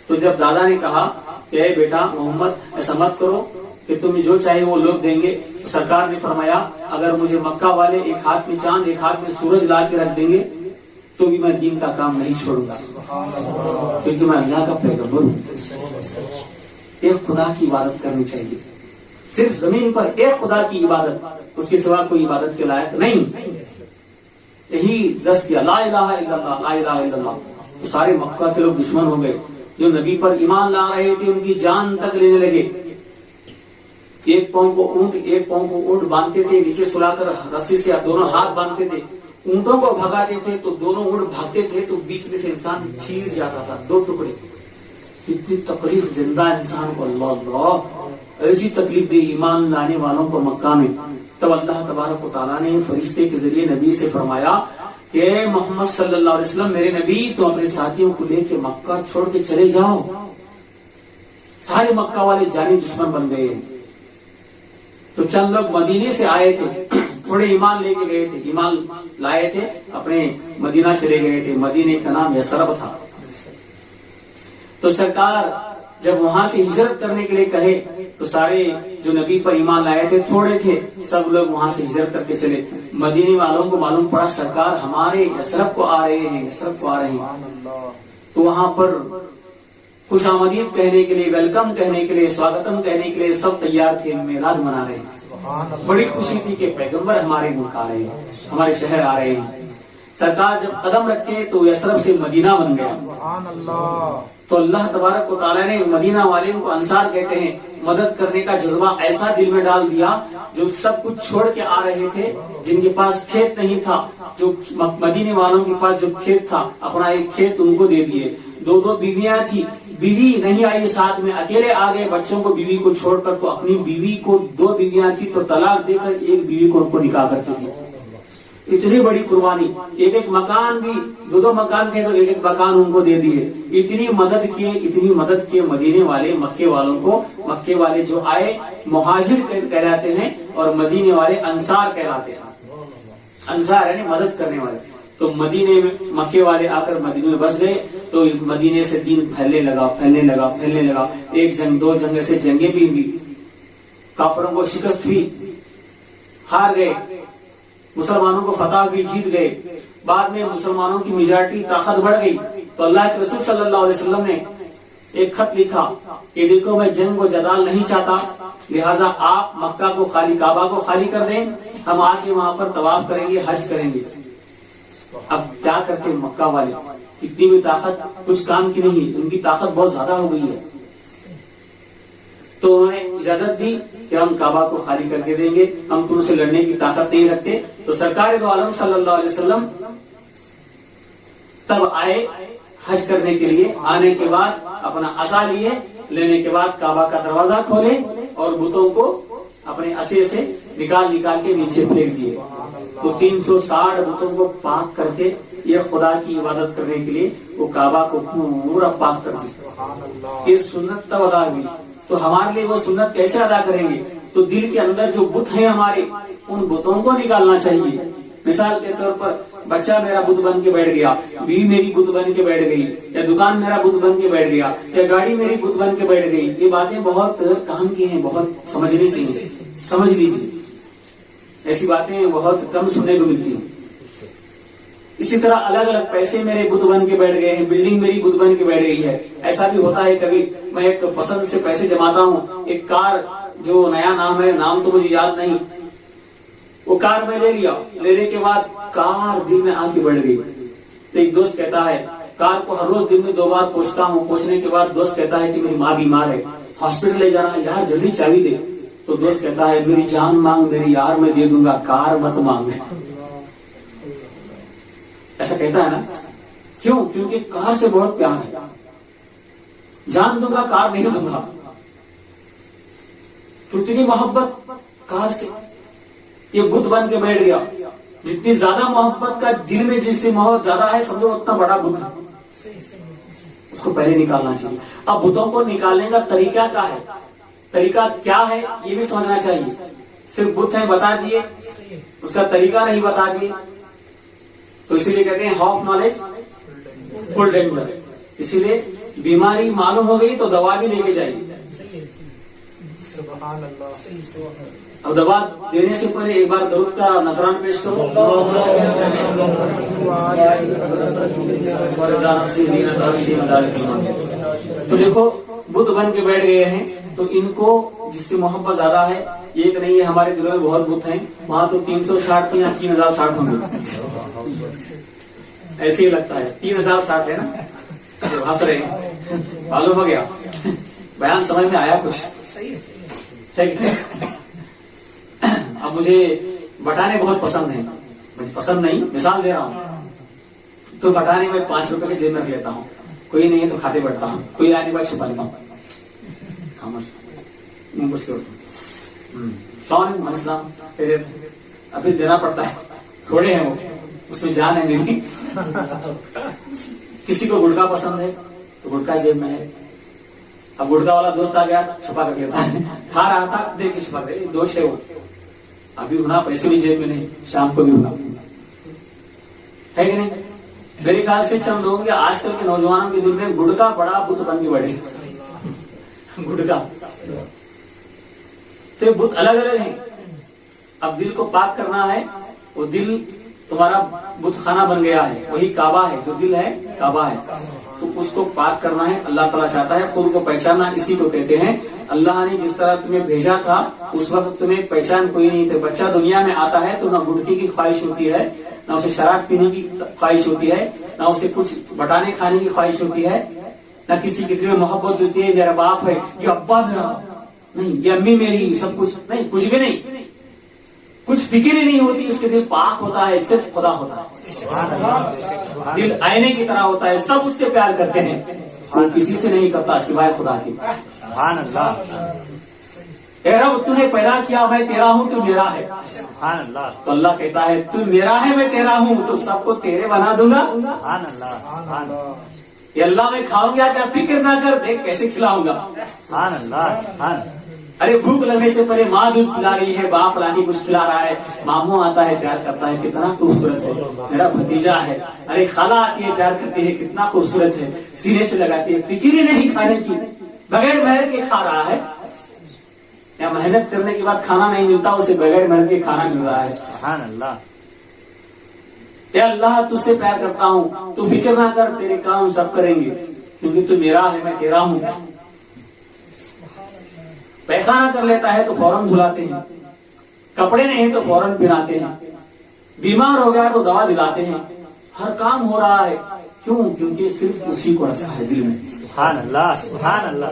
تو جب دادا نے کہا کہ اے بیٹا محمد ایسا مت کرو کہ تمہیں جو چاہے وہ لوگ دیں گے, تو سرکار نے فرمایا اگر مجھے مکہ والے ایک ہاتھ میں چاند ایک ہاتھ میں سورج لا کے رکھ دیں گے تو بھی میں دین کا کام نہیں چھوڑوں گا, کیونکہ میں اللہ کا پیغمبر ہوں. ایک خدا کی عبادت کرنی چاہیے. صرف زمین پر ایک خدا کی عبادت, اس کے سوا کوئی عبادت کے لائق نہیں. یہی دس کیا لا الہ الا اللہ, لا الہ الا اللہ. تو سارے مکہ کے لوگ دشمن ہو گئے. جو نبی پر ایمان لا رہے تھے ان کی جان تک لینے لگے. ایک پاؤں کو اونٹ باندھتے تھے, نیچے سلا کر رسی سے دونوں ہاتھ باندھتے تھے, اونٹوں کو بھگاتے تھے تو دونوں اونٹ بھاگتے تھے تو بیچ میں سے انسان چیر جاتا تھا 2 ٹکڑے. کتنی تکلیف زندہ انسان کو اللہ اللہ ایسی تکلیف دی ایمان لانے والوں کو مکہ میں. تب اللہ تبارک و تعالیٰ نے فرشتے کے ذریعے نبی سے فرمایا کہ محمد صلی اللہ علیہ وسلم میرے نبی تو اپنے ساتھیوں کو لے کے مکہ چھوڑ کے چلے جاؤ. سارے مکہ والے جانی دشمن بن گئے. تو چند لوگ مدینے سے آئے تھے, تھوڑے ایمان لے کے گئے تھے, ایمان لائے تھے, اپنے مدینہ چلے گئے تھے. مدینے کا نام یثرب تھا. تو سرکار جب وہاں سے ہجرت کرنے کے لیے کہے تو سارے جو نبی پر ایمان لائے تھے تھوڑے تھے, سب لوگ وہاں سے ہجرت کر کے چلے. مدینے والوں کو معلوم پڑا سرکار ہمارے یثرب کو آ رہے ہیں, یثرب کو آ رہے ہیں. تو وہاں پر خوش آمدید کہنے کے لیے، ویلکم کہنے کے لیے، سواگتم کہنے کے لیے سب تیار تھے، میلاد منا رہے ہیں۔ بڑی خوشی تھی کہ پیغمبر ہمارے ملک آ رہے ہیں، ہمارے شہر آ رہے ہیں۔ سرکار جب قدم رکھے تو یثرب سے مدینہ بن گیا۔ تو اللہ تبارک و تعالیٰ نے مدینہ والوں کو انصار کہتے ہیں، مدد کرنے کا جذبہ ایسا دل میں ڈال دیا، جو سب کچھ چھوڑ کے آ رہے تھے، جن کے پاس کھیت نہیں تھا، جو مدینے والوں کے پاس جو کھیت تھا، اپنا ایک کھیت ان کو دے دیے۔ دو بیویاں تھی، بیوی نہیں آئی ساتھ میں، اکیلے آ گئے بچوں کو بیوی کو چھوڑ کر۔ تو اپنی بیوی کو، 2 بیویاں تھی تو طلاق دے کر ایک بیوی کو ان کو نکاح کرتی تھی۔ اتنی بڑی قربانی، ایک مکان بھی، 2 مکان تھے تو ایک مکان ان کو دے دیے۔ اتنی مدد کیے مدینے والے مکے والوں کو۔ مکے والے جو آئے مہاجر کہلاتے ہیں اور مدینے والے انصار کہلاتے ہیں۔ انصار یعنی مدد کرنے والے۔ تو مدینے میں مکے والے آ کر مدینے میں بس گئے تو مدینے سے دین پھیلنے لگا۔ ایک جنگ، 2 جنگ سے جنگیں بھی ہوئی، کافروں کو شکست ہوئی، ہار گئے، مسلمانوں کو فتح بھی، جیت گئے۔ بعد میں مسلمانوں کی میجارٹی طاقت بڑھ گئی تو اللہ کے رسول صلی اللہ علیہ وسلم نے ایک خط لکھا کہ دیکھو میں جنگ و جدال نہیں چاہتا، لہٰذا آپ مکہ کو خالی، کعبہ کو خالی کر دیں، ہم آ کے وہاں پر طواف کریں گے، حج کریں گے۔ اب کیا کرتے مکہ والے، کتنی بھی طاقت کچھ کام کی نہیں، ان کی طاقت بہت زیادہ ہو گئی ہے۔ تو انہوں نے اجازت دی کہ ہم کعبہ کو خالی کر کے دیں گے، ہم تم سے لڑنے کی طاقت نہیں رکھتے۔ تو سرکار دو عالم صلی اللہ علیہ وسلم تب آئے حج کرنے کے لیے۔ آنے کے بعد اپنا عصا لیے، لینے کے بعد کعبہ کا دروازہ کھولے اور بتوں کو اپنے عصے سے نکال کے نیچے پھینک دیے۔ تو 360 بتوں کو پاک کر کے یہ خدا کی عبادت کرنے کے لیے وہ کعبہ کو پورا پاک کر دیا۔ یہ سنت تب ادا ہوئی۔ تو ہمارے لیے وہ سنت کیسے ادا کریں گے؟ تو دل کے اندر جو بت ہیں ہمارے، ان بتوں کو نکالنا چاہیے۔ مثال کے طور پر بچہ میرا بت بن کے بیٹھ گیا، بیوی میری بت بن کے بیٹھ گئی، یا دکان میرا بت بن کے بیٹھ گیا، یا گاڑی میری بت بن کے بیٹھ گئی۔ یہ باتیں بہت کام کی ہیں، بہت سمجھنے کی ہیں، سمجھ لیجیے۔ ایسی باتیں بہت کم سننے کو ملتی ہیں۔ اسی طرح الگ الگ پیسے میرے بت بن کے بیٹھ گئے ہیں، بلڈنگ میری بت بن کے بیٹھ گئی ہے۔ ایسا بھی ہوتا ہے کبھی میں ایک پسند سے پیسے جماتا ہوں، ایک کار جو نیا نام ہے، نام تو مجھے یاد نہیں، وہ کار میں لے لیا، لینے کے بعد کار دل میں آ کے بڑھ گئی۔ تو ایک دوست کہتا ہے کار کو ہر روز دن میں 2 بار پوچھتا ہوں، پوچھنے کے بعد دوست کہتا ہے کہ میری ماں بیمار ہے، ہاسپٹل لے جانا ہے، یار جلدی چابی دے۔ تو دوست کہتا ہے میری جان مانگ میری یار میں دے دوں گا، کار مت مانگ۔ ایسا کہتا ہے نا، کیوں؟ کیونکہ کار سے بہت پیار ہے، جان دوں گا کار نہیں دوں گا۔ تو اتنی محبت کار سے، یہ بت بن کے بیٹھ گیا۔ جتنی زیادہ محبت کا دل میں جس سے محبت زیادہ ہے، سمجھو اتنا بڑا بت ہے، اس کو پہلے نکالنا چاہیے۔ اب بتوں کو نکالنے کا طریقہ کیا ہے، طریقہ کیا ہے یہ بھی سمجھنا چاہیے۔ صرف بت ہیں بتا دیے، اس کا طریقہ نہیں بتا دیے، تو اسی لیے کہتے ہیں ہاف نالج فل ڈینجر۔ اسی لیے بیماری معلوم ہو گئی تو دوا بھی لے کے جائیے۔ اب دوا دینے سے پہلے ایک بار درود کا نذران پیش کرو۔ تو دیکھو بت بن کے بیٹھ گئے ہیں، تو ان کو جس سے محبت زیادہ ہے، ایک نہیں ہے، ہمارے دلوں میں بہت بت ہیں، وہاں تو 360 تھے، یہاں 3060 ہوں گے۔ ایسے ہی لگتا ہے 3060 ہے نا، ہنس رہے ہیں، معلوم ہو گیا، بیان سمجھ میں آیا کچھ؟ ٹھیک ہے۔ اب مجھے بٹانے بہت پسند ہیں، مجھے پسند نہیں، مثال دے رہا ہوں، تو بٹانے میں 5 روپے کے جیب میں رکھ لیتا ہوں، کوئی نہیں ہے تو کھاتے بیٹھتا ہوں، کوئی آنے کے بعد چھپا لیتا ہوں، خاموش السلام ابھی دینا پڑتا ہے، تھوڑے ہیں وہ، اس میں جان ہے میری۔ کسی کو گڑکا پسند ہے تو گڑکا جیب میں ہے، اب گڑکا والا دوست آ گیا چھپا کر لیتا ہے، کھا رہا تھا دیکھ کے چھپا کر، دوست ہے وہ، ابھی ہونا پیسے بھی جیب میں نہیں، شام کو بھی ہونا ہے کہ نہیں؟ میرے خیال سے چند لوگوں کے آج کل کے نوجوانوں کے دل میں گڑکا بڑا بت بن کے بڑھے، گڑکا۔ تو بت الگ الگ ہیں۔ اب دل کو پاک کرنا ہے، وہ دل تمہارا بت خانہ بن گیا ہے، وہی کعبہ ہے، جو دل ہے کعبہ ہے، تو اس کو پاک کرنا ہے. اللہ تعالیٰ چاہتا ہے خود کو پہچاننا. اسی کو کہتے ہیں اللہ نے جس طرح تمہیں بھیجا تھا اس وقت تمہیں پہچان کوئی نہیں تھے. بچہ دنیا میں آتا ہے تو نہ گٹکی کی خواہش ہوتی ہے، نہ اسے شراب پینے کی خواہش ہوتی ہے، نہ اسے کچھ بٹانے کھانے کی خواہش ہوتی ہے، نہ کسی کے دل میں محبت ہوتی ہے میرا باپ ہے، یہ ابا میرا نہیں، یہ امی میری، سب کچھ نہیں، کچھ بھی نہیں، کچھ فکر ہی نہیں ہوتی. اس کے دل پاک ہوتا ہے، صرف خدا ہوتا ہے. دل آئینے کی طرح ہوتا ہے، سب اس سے پیار کرتے ہیں، وہ کسی سے نہیں کرتا سوائے خدا کے. سبحان اللہ. اے رب تو نے پیدا کیا، میں تیرا ہوں، تو میرا ہے. سبحان اللہ. تو اللہ کہتا ہے تو میرا ہے، میں تیرا ہوں، تو سب کو تیرے بنا دوں گا. سبحان اللہ. سبحان اللہ. یہ اللہ میں کھاؤں گا کیا، فکر نہ کر، دیکھ کیسے کھلاؤں گا. سبحان اللہ. سبحان اللہ. ارے بھوک لگنے سے پہلے ماں دودھ پلا رہی ہے، باپ لانے کچھ کھلا رہا ہے، ماموں آتا ہے پیار کرتا ہے، کتنا خوبصورت ہے میرا بھتیجا ہے. ارے خالہ آتی ہے پیار کرتی ہے، کتنا خوبصورت ہے، سینے سے لگاتی ہے، فکر ہی نہیں کھانے کی، بغیر محنت کے کھا رہا ہے. یا محنت کرنے کے بعد کھانا نہیں ملتا، اسے بغیر محنت کے کھانا مل رہا ہے. سبحان اللہ. اے اللہ تجھ سے پیار کرتا ہوں، تو فکر نہ کر، تیرے کام سب کریں گے، کیونکہ تو میرا ہے، میں تیرا ہوں. پیخانہ کر لیتا ہے تو فوراً دھلاتے ہیں، کپڑے نہیں تو فوراً پہناتے ہیں، بیمار ہو گیا تو دوا دلاتے ہیں. ہر کام ہو رہا ہے، کیوں؟ کیونکہ صرف اسی کو رکھا ہے دل میں. سبحان اللہ. سبحان اللہ.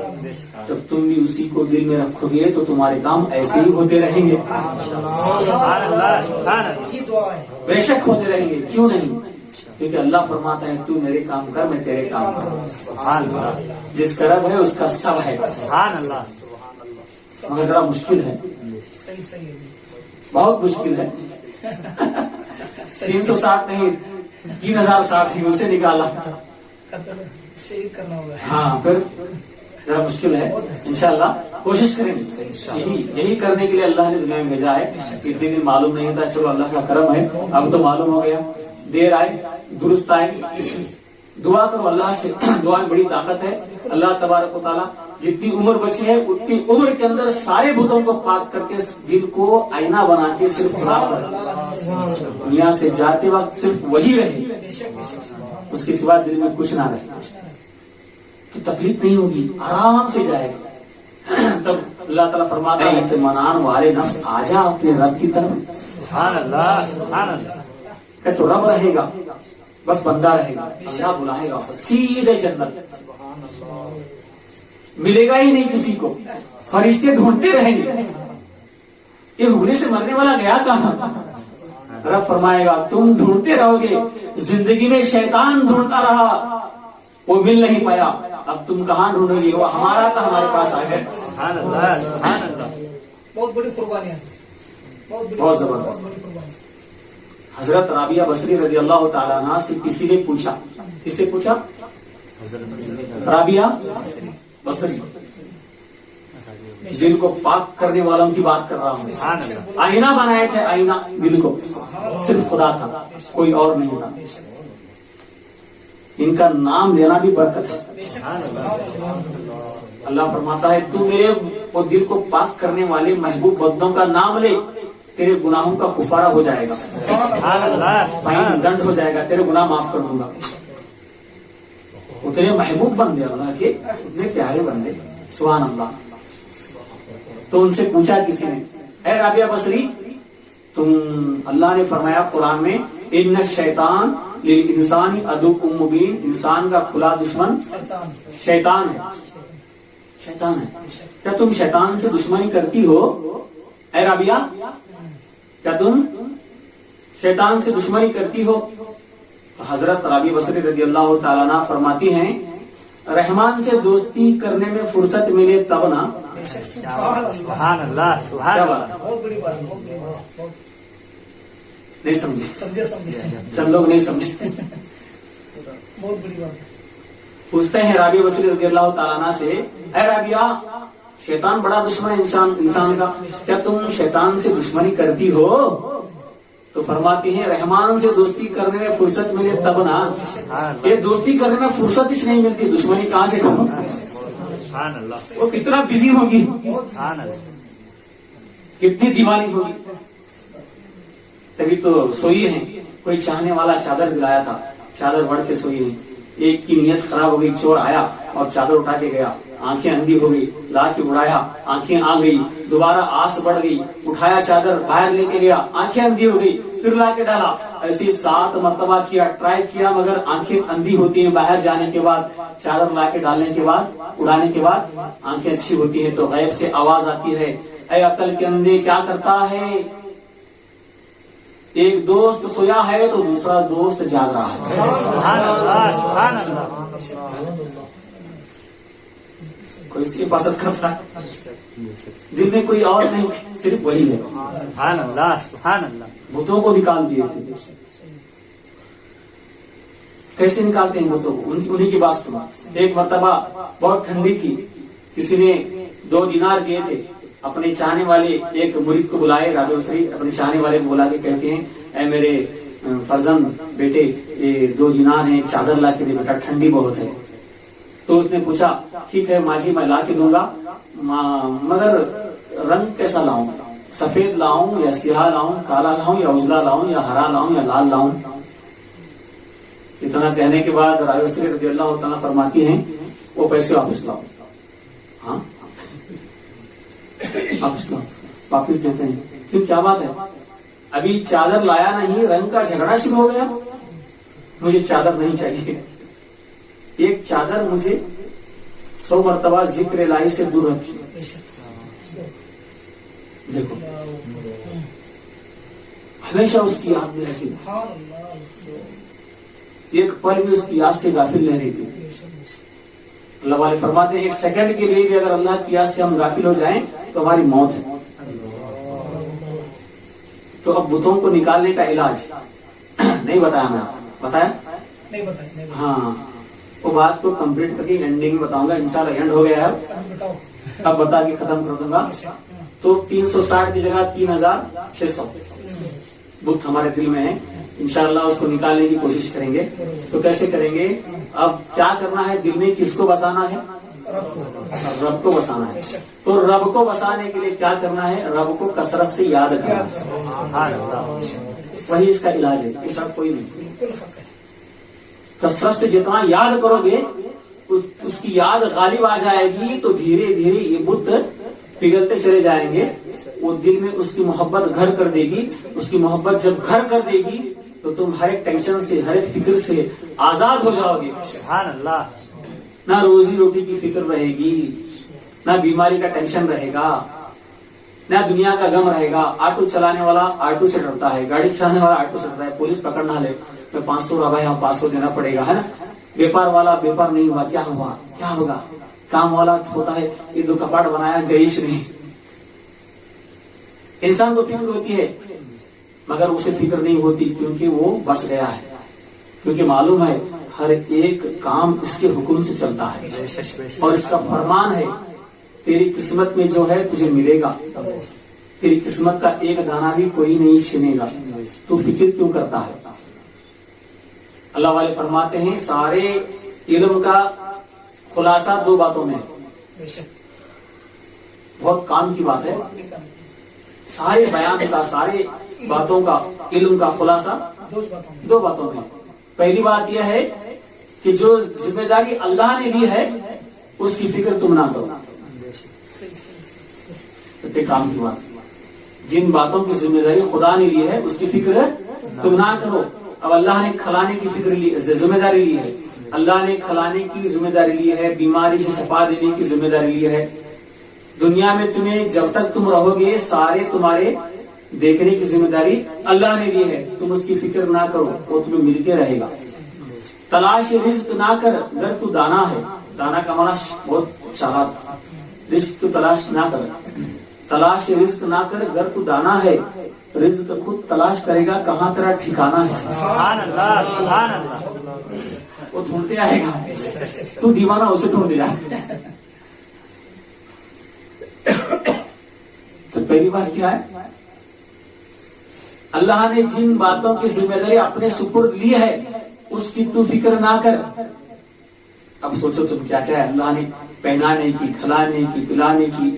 جب تم بھی اسی کو دل میں رکھو گے تو تمہارے کام ایسے ہی ہوتے رہیں گے. سبحان اللہ. سبحان اللہ. بے شک ہوتے رہیں گے، کیوں نہیں؟ کیونکہ اللہ فرماتا ہے تو میرے کام کر، میں تیرے کام کروں. سبحان اللہ. جس کا رب ہے اس کا سب ہے. سبحان اللہ. مگر ذرا مشکل ہے، بہت مشکل ہے. 360 نہیں 3060 ہی اسے نکالا. ہاں پھر ذرا مشکل ہے. انشاءاللہ کوشش کریں گے. یہی کرنے کے لیے اللہ نے دنیا میں بھیجا ہے. اتنے دن معلوم نہیں تھا، چلو اللہ کا کرم ہے، اب تو معلوم ہو گیا. دیر آئے درست آئے. دعا کرو اللہ سے، دعا میں بڑی طاقت ہے. اللہ تبارک و تعالیٰ جتنی عمر بچی ہے اتنی عمر کے اندر سارے بتوں کو پاک کر کے دل کو آئینہ بنا کے صرف خدا پر، دنیا سے جاتے وقت صرف وہی رہے، اس کے سوا دل میں کچھ نہ رہے، تو تکلیف نہیں ہوگی، آرام سے جائے گا. تب اللہ تعالیٰ فرماتا ہے اطمینان والے نفس آ جا اپنے رب کی طرف. سبحان اللہ. سبحان اللہ. کہ تو رب رہے گا، بس بندہ رہے گا، اللہ بلائے گا، سیدھے جنت. ملے گا ہی نہیں کسی کو، فرشتے ڈھونڈتے رہیں گے، یہ ہونے سے مرنے والا گیا کہاں. رب فرمائے گا تم ڈھونڈتے رہو گے. زندگی میں شیطان ڈھونڈتا رہا، وہ مل نہیں پایا، اب تم کہاں ڈھونڈو گے، وہ ہمارا تھا ہمارے پاس آ گئے. سبحان اللہ. سبحان اللہ. بہت بڑی قربانی ہے، بہت زبردست. حضرت رابعہ بصری رضی اللہ تعالیٰ عنہ سے کسی نے پوچھا، کس سے پوچھا؟ رابعہ بصری. دل کو پاک کرنے والوں کی بات کر رہا ہوں. سبحان اللہ. آئینہ بنائے تھے، آئینہ دل کو، صرف خدا تھا، کوئی اور نہیں تھا. ان کا نام لینا بھی برکت ہے. سبحان اللہ. اللہ فرماتا ہے تو میرے وہ دل کو پاک کرنے والے محبوب بندوں کا نام لے، تیرے گناہوں کا کفارہ ہو جائے گا، سبحان اللہ. فائن دنڈ ہو جائے گا، تیرے گناہ معاف کر دوں گا. اتنے محبوب بندے اللہ کے، اتنے پیارے بندے، سبحان اللہ. تو ان سے پوچھا کسی نے، اے رابعہ بصری تم، اللہ نے فرمایا قرآن میں ان الشیطان للانسان عدو مبین، انسان کا کھلا دشمن شیطان ہے. شیطان ہے. کیا تم شیطان سے دشمنی کرتی ہو؟ اے رابعہ کیا تم شیطان سے دشمنی کرتی ہو؟ تو حضرت رابعہ بصری رضی اللہ تعالیٰ عنہ فرماتی ہیں رحمان سے دوستی کرنے میں فرصت ملے تب نا. سبحان اللہ. سبحان کیا اللہ. بات ہے؟ بہت بڑی بات، بہت بڑی بات. نہیں سمجھے؟ سمجھے چند لوگ نہیں سمجھے. بہت بڑی بات. پوچھتے ہیں رابعہ بصری رضی اللہ تعالیٰ عنہ سے، اے رابعہ شیطان بڑا دشمن ہے انسان کا، کیا تم شیطان سے دشمنی کرتی ہو؟ تو فرماتی ہیں رحمان سے دوستی کرنے میں فرصت ملے تب نا. یہ دوستی کرنے میں فرصت ہی نہیں ملتی، دشمنی کہاں سے کروں؟ سبحان اللہ. وہ کتنا بزی ہوگی، سبحان اللہ. کتنی دیوانی ہوگی، تبھی تو سوئی ہیں. کوئی چاہنے والا چادر دلایا تھا, چادر بڑھ کے سوئی نہیں, ایک کی نیت خراب ہو گئی, چور آیا اور چادر اٹھا کے گیا, آنکھیں اندھی ہو گئی, لا کے اڑایا, آنکھیں آ گئی, دوبارہ آس بڑھ گئی, اٹھایا چادر باہر لے کے گیا, آنکھیں اندھی ہو گئی, پھر لا کے ڈالا, ایسے 7 مرتبہ کیا, ٹرائی کیا, مگر آنکھیں اندھی ہوتی ہیں باہر جانے کے بعد, چادر لا کے ڈالنے کے بعد, اڑانے کے بعد آنکھیں اچھی ہوتی ہیں. تو غیب سے آواز آتی ہے, اے عقل کے اندھے کیا کرتا ہے, ایک دوست سویا ہے تو دوسرا دوست جاگ رہا ہے. سبحان اللہ, سبحان اللہ. کوئی اس کی حفاظت کرتا ہے, دل میں کوئی اور نہیں, صرف وہی ہے. سبحان اللہ, سبحان اللہ. بتوں کو نکال دیے تھے. کیسے نکالتے ہیں بتوں کو, انہیں کی بات سنا. ایک مرتبہ بہت ٹھنڈی تھی, کسی نے 2 دینار دیے تھے, اپنے چاہنے والے ایک مرید کو بلائے, راجا شریف اپنے چاہنے والے کو بلا کے کہتے ہیں, اے میرے فرزند بیٹے, یہ 2 دینار ہیں, چادر لا کے دے بیٹا, ٹھنڈی بہت ہے. تو اس نے پوچھا, ٹھیک ہے ماجی میں لا کے دوں گا, مگر رنگ کیسا لاؤں, سفید لاؤں یا سیاہ لاؤں, کالا لاؤں یا اجلا لاؤں یا ہرا لاؤں یا لال لاؤں. اتنا کہنے کے بعد راجا شریف رضی اللہ تعالیٰ فرماتی ہیں, وہ پیسے واپس لاؤ. ہاں واپس دیتے ہیں. کیوں, کیا بات ہے, ابھی چادر لایا نہیں, رنگ کا جھگڑا شروع ہو گیا, مجھے چادر نہیں چاہیے. ایک چادر مجھے 100 مرتبہ ذکر الہی سے دور رکھی. دیکھو, ہمیشہ اس کی یاد میں رکھی, ایک پل بھی اس کی یاد سے غافل نہیں رہی تھی. اللہ والے فرماتے ہیں, 1 سیکنڈ کے لیے بھی اگر اللہ کی یاد سے ہم غافل ہو جائیں تو ہماری موت ہے. تو اب بتوں کو نکالنے کا علاج نہیں بتایا میں آپ کو, بتایا نہیں بتائیں. ہاں, وہ بات کو کمپلیٹ کر کے اینڈنگ میں بتاؤں گا. انشاءاللہ اینڈ ہو گیا ہے, اب بتا کے ختم کر دوں گا. تو 360 کی جگہ 3600 بت ہمارے دل میں ہے. انشاءاللہ اس کو نکالنے کی کوشش کریں گے. تو کیسے کریں گے, اب کیا کرنا ہے, دل میں کس کو بسانا ہے, رب کو بسانا ہے. تو رب کو بسانے کے لیے کیا کرنا ہے, رب کو کثرت سے یاد کرنا ہے. سبحان اللہ. وہی اس کا علاج ہے, اس کا کوئی نہیں. کثرت سے جتنا یاد کرو گے اس کی یاد غالب آ جائے گی, تو دھیرے دھیرے یہ بت پگھلتے چلے جائیں گے. وہ دل میں اس کی محبت گھر کر دے گی. اس کی محبت جب گھر کر دے گی تو تم ہر ایک ٹینشن سے, ہر ایک فکر سے آزاد ہو جاؤ گے. سبحان اللہ. نہ روزی روٹی کی فکر رہے گی, نہ بیماری کا ٹینشن رہے گا, نہ دنیا کا غم رہے گا. آٹو چلانے والا آٹو سے ڈرتا ہے, گاڑی چلانے والا آٹو سے ڈرتا ہے, پولیس پکڑ نہ لے تو 500 روپئے 500 دینا پڑے گا, ہے نا. بیپار والا بیپار نہیں ہوا, کیا ہوا, کیا ہوگا. کام والا ہوتا ہے, یہ 2 کپاٹ بنایا, گئیش نہیں. انسان کو فکر ہوتی ہے مگر اسے فکر نہیں ہوتی, کیونکہ وہ بس گیا ہے, کیونکہ معلوم ہے ہر ایک کام اس کے حکم سے چلتا ہے, اور اس کا فرمان ہے, تیری قسمت میں جو ہے تجھے ملے گا, تیری قسمت کا ایک دانہ بھی کوئی نہیں چھینے گا, تو فکر کیوں کرتا ہے. اللہ والے فرماتے ہیں, سارے علم کا خلاصہ 2 باتوں میں, بہت کام کی بات ہے. سارے بیان کا, سارے باتوں کا, علم کا خلاصہ 2 باتوں میں. پہلی بات یہ ہے کہ جو ذمہ داری اللہ نے لی ہے اس کی فکر تم نہ کرو. کام کی بات, جن باتوں کی ذمہ داری خدا نے لی ہے اس کی فکر تم نہ کرو. اب اللہ نے کھلانے کی فکر لی, ذمہ داری لی ہے. اللہ نے کھلانے کی ذمہ داری لی ہے, بیماری سے شفا دینے کی ذمہ داری لی ہے. دنیا میں تمہیں جب تک تم رہو گے سارے تمہارے دیکھنے کی ذمہ داری اللہ نے لی ہے. تم اس کی فکر نہ کرو, وہ تمہیں ملتے رہے گا. تلاش رزق نہ کر اگر تو دانا ہے. دانا کا معنی بہت چالاک, رزق تو تلاش نہ کر. تلاش رزق نہ کر اگر تو دانا ہے, رزق خود تلاش کرے گا کہاں تیرا ٹھکانا ہے. سبحان اللہ, سبحان اللہ. وہ ڈھونڈتے آئے گا, تو دیوانہ اسے ڈھونڈتے جائے. تو پہلی بات کیا ہے, اللہ نے جن باتوں کی ذمہ داری اپنے سپرد لی ہے اس کی تو فکر نہ کر. اب سوچو تم کیا کیا ہے اللہ نے پہنانے کی, کھلانے کی, پلانے کی,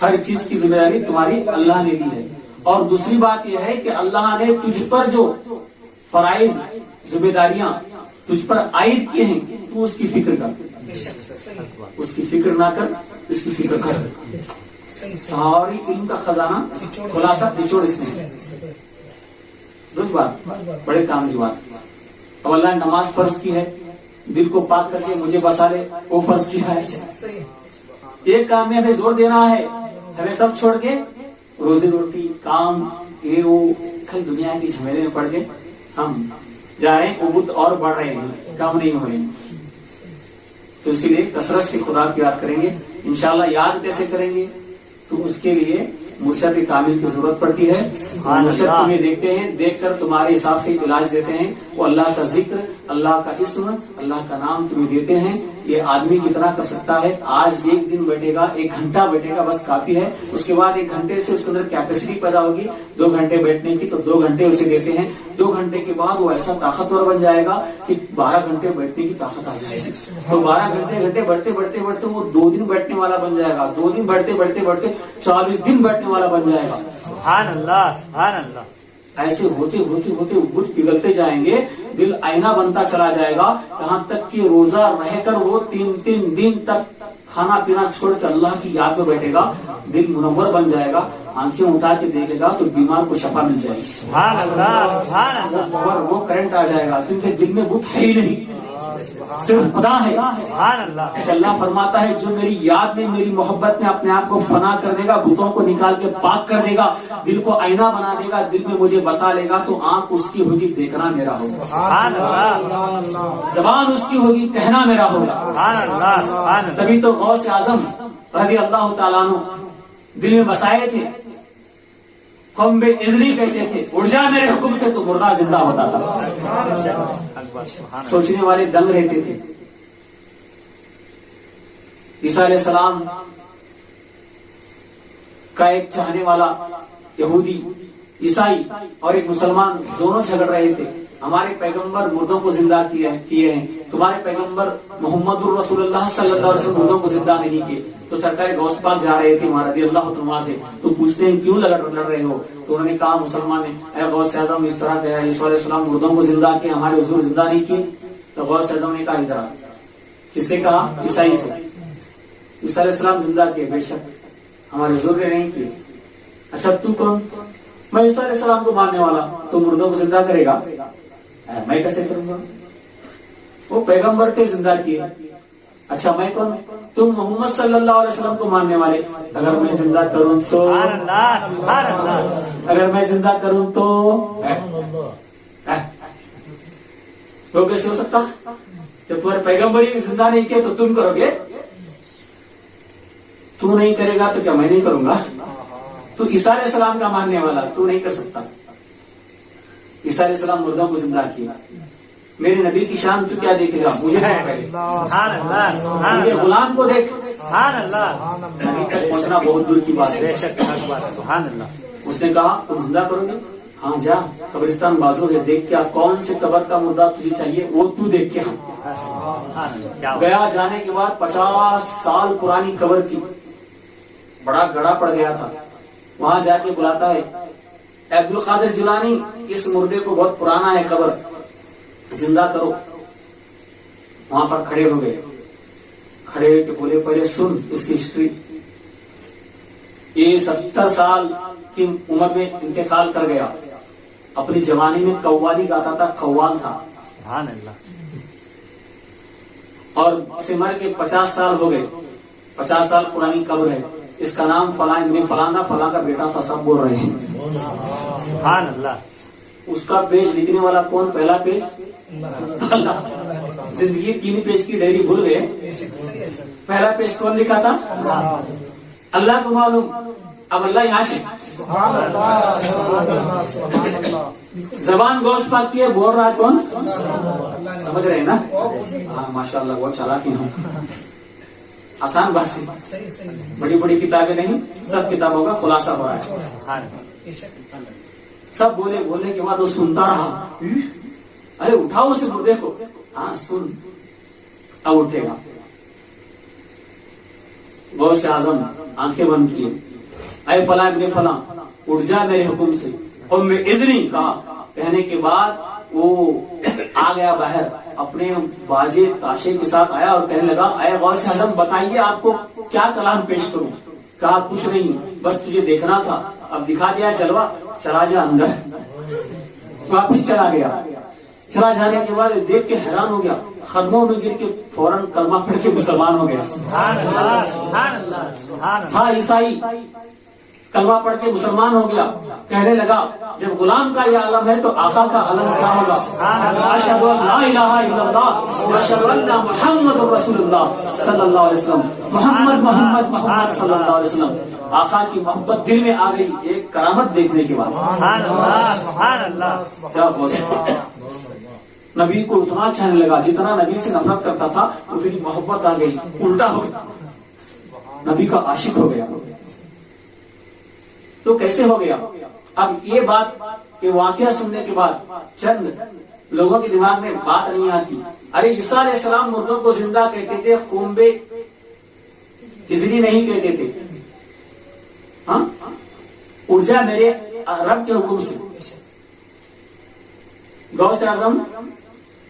ہر چیز کی ذمہ داری تمہاری اللہ نے لی ہے. اور دوسری بات یہ ہے کہ اللہ نے تجھ پر جو فرائض ذمہ داریاں تجھ پر عائد کیے ہیں تو اس کی فکر کر، بے شک صحیح اس کی فکر نہ کر، اس کی فکر کر. صحیح ساری علم کا خزانہ خلاصہ نچوڑ اس میں ہے. درست بات، بڑے کام کی بات. اب اللہ نے نماز فرض کی ہے، دل کو پاک کر کے مجھے بسا لے، وہ فرض کیا ہے. صحیح ایک کام میں ہمیں زور دینا ہے، ہمیں سب چھوڑ کے روزی روٹی کام یہ وہ کل دنیا کی جھمیلے میں پڑ کے ہم جا رہے ہیں، عبودت اور بڑھ رہے ہیں، کم نہیں ہو رہے ہیں. تو اسی لیے کثرت سے خدا کو یاد کریں گے. انشاءاللہ یاد کیسے کریں گے؟ تو اس کے لیے مرشد کامل کی ضرورت پڑتی ہے. مرشد تمہیں دیکھتے ہیں، دیکھ کر تمہارے حساب سے علاج دیتے ہیں. وہ اللہ کا ذکر، اللہ کا اسم، اللہ کا نام تمہیں دیتے ہیں. یہ آدمی کتنا کر سکتا ہے؟ آج ایک دن بیٹھے گا، 1 گھنٹہ بیٹھے گا، بس کافی ہے. اس کے بعد 1 گھنٹے سے اس کے اندر کیپیسٹی پیدا ہوگی 2 گھنٹے بیٹھنے کی، تو 2 گھنٹے اسے دیتے ہیں. 2 گھنٹے کے بعد وہ ایسا طاقتور بن جائے گا کہ 12 گھنٹے بیٹھنے کی طاقت آ جائے گی. تو 12 گھنٹے بڑھتے وہ 2 دن بیٹھنے والا بن جائے گا. 2 دن بڑھتے 40 دن بیٹھنے والا بن جائے گا. سبحان اللہ سبحان اللہ. ایسے ہوتے بت پگھلتے جائیں گے، دل آئینہ بنتا چلا جائے گا، یہاں تک کہ روزہ رہ کر وہ 3 دن تک کھانا پینا چھوڑ کے اللہ کی یاد میں بیٹھے گا. دل منور بن جائے گا، آنکھیں اٹھا کے دیکھے گا تو بیمار کو شفا مل جائے گی. سبحان اللہ سبحان اللہ. اور وہ کرنٹ آ جائے گا، کیونکہ دل میں بت ہے ہی نہیں، صرف خدا ہے. سبحان اللہ. اللہ فرماتا ہے جو میری یاد میں، میری محبت میں اپنے آپ کو فنا کر دے گا، بتوں کو نکال کے پاک کر دے گا، دل کو آئینہ بنا دے گا، دل میں مجھے بسا لے گا، تو آنکھ اس کی ہوگی دیکھنا میرا ہوگا، سبحان اللہ زبان اس کی ہوگی کہنا میرا ہوگا. سبحان اللہ سبحان اللہ. تبھی تو غوث اعظم رضی اللہ تعالیٰ عنہ دل میں بسائے تھے. قوم بے اذنی کہتے تھے، اڑ جا میرے حکم سے، تو مردہ زندہ ہوتا تھا. سوچنے والے دنگ رہتے تھے. عیسیٰ علیہ السلام کا ایک چاہنے والا یہودی عیسائی اور ایک مسلمان دونوں جھگڑ رہے تھے. ہمارے پیغمبر مردوں کو زندہ کیے ہیں، تمہارے پیغمبر محمد الرسول اللہ صلی اللہ علیہ وسلم مردوں کو زندہ نہیں کیے. تو سرکار غوث پاک جا رہے تھے رضی اللہ عنہ سے، تو پوچھتے ہیں کیوں لڑ رہے ہو؟ تو انہوں نے کہا مسلمان نے، اے غوث اعظم اس طرح کہہ رہا ہے عیسیٰ علیہ السلام مردوں کو زندہ کیے، ہمارے حضور زندہ نہیں کیے. تو غوث اعظم نے کہا ادھر. کس سے کہا؟ عیسائی سے. عیسیٰ علیہ السلام زندہ کیے، بے شک ہمارے حضور نے نہیں کیے. اچھا تو کون؟ میں عیسیٰ علیہ السلام کو ماننے والا، تو مردوں کو زندہ کرے گا؟ میں کیسے کروں گا؟ وہ پیغمبر تھے، زندہ کیے. اچھا میں کون؟ تم محمد صلی اللہ علیہ وسلم کو ماننے والے. اگر میں زندہ کروں تو، سبحان اللہ سبحان اللہ. اگر میں زندہ کروں تو تو کیسے ہو سکتا؟ جب تمہارے پیغمبر ہی زندہ نہیں کیے تو تم کرو گے؟ تو نہیں کرے گا تو کیا میں نہیں کروں گا؟ تو عیسیٰ علیہ السلام کا ماننے والا تو نہیں کر سکتا. عیسیٰ علیہ السلام مردوں کو زندہ کیا. میرے نبی کی شان تو کیا دیکھے گا؟ مجھے نہیں پہلے، سبحان اللہ سبحان میرے اللہ. غلام کو دیکھ. سبحان اللہ. نبی تک پہنچنا بہت دور کی بات ہے. بے شک اکبر. سبحان اللہ. اس نے کہا تم زندہ کرو گے؟ ہاں جا، قبرستان بازو ہے، دیکھ کیا کون سے قبر کا مردہ تجھے چاہیے وہ تو دیکھ کے. ہم سبحان اللہ. کیا گیا، جانے کے بعد 50 سال پرانی قبر تھی، بڑا گڑا پڑ گیا تھا. وہاں جا کے بلاتا ہے عبد القادر جیلانی، اس مردے کو بہت پرانا ہے قبر، زندہ کرو. وہاں پر کھڑے ہو گئے، کھڑے ہو کے بولے پہلے سن اس کی ہسٹری. یہ 70 سال کی عمر میں انتقال کر گیا. اپنی جوانی میں قوالی گاتا تھا، قوال تھا. سبحان اللہ. اور سے مر کے 50 سال ہو گئے. 50 سال پرانی قبر ہے. اس کا نام فلاں ابن فلاں تھا، فلاں کا بیٹا تھا، سب بول رہے ہیں. سبحان اللہ. اس کا پیج لکھنے والا کون؟ پہلا پیج اللہ. زندگی 3 پیج کی ڈائری بھول گئے. پہلا پیج کون لکھا تھا؟ اللہ کو معلوم. اب اللہ یہاں سے زبان غوث پاک کی ہے، بول رہا کون؟ سمجھ رہے ہیں نا؟ ہاں ماشاء اللہ بہت چالاک ہیں ہم. آسان بات ہے، بڑی بڑی کتابیں نہیں، سب کتابوں کا خلاصہ ہو رہا ہے. سبحان اللہ. سب بولنے کے بعد وہ سنتا رہا. ارے اٹھاؤ اسے مردے کو. ہاں سن، اب اٹھے گا. غوث اعظم آنکھیں بند کیے. اے فلاں ابن فلاں، اٹھ جا میرے حکم سے، قم اذنی کہا، کہنے کے بعد وہ آ گیا باہر، اپنے باجے تاشے کے ساتھ آیا اور کہنے لگا اے غوث اعظم بتائیے آپ کو کیا کلام پیش کروں؟ کہا کچھ نہیں، بس تجھے دیکھنا تھا، اب دکھا دیا جلوہ، چلا جا اندر۔ واپس چلا گیا، چلا جانے کے بعد دیکھ کے حیران ہو گیا، قدموں میں گر کے فوراً کلمہ پڑھ کے مسلمان ہو گیا۔ سبحان اللہ سبحان اللہ سبحان اللہ۔ تھا عیسائی، کلمہ پڑھ کے مسلمان ہو گیا، کہنے لگا جب غلام کا یہ عالم ہے تو آقا کا عالم کیا ہوگا؟ اشہد ان لا الہ الا اللہ واشہد ان محمد رسول اللہ صلی اللہ علیہ وسلم، محمد صلی اللہ علیہ وسلم۔ آقا کی محبت دل میں آ گئی ایک کرامت دیکھنے کے بعد۔ سبحان اللہ سبحان اللہ۔ کیا غوث نبی کو اتنا اچھا نہیں لگا، جتنا نبی سے نفرت کرتا تھا اتنی محبت آ گئی، الٹا ہو گیا، نبی کا عاشق ہو گیا۔ تو کیسے ہو گیا؟ اب یہ بات، یہ واقعہ سننے کے بعد چند لوگوں کے دماغ میں بات نہیں آتی، ارے عیسیٰ علیہ السلام مردوں کو زندہ کہتے تھے، قومبے اذنی نہیں کہتے تھے۔ ہاں، اٹھ جا میرے رب کے حکم سے۔ غوث اعظم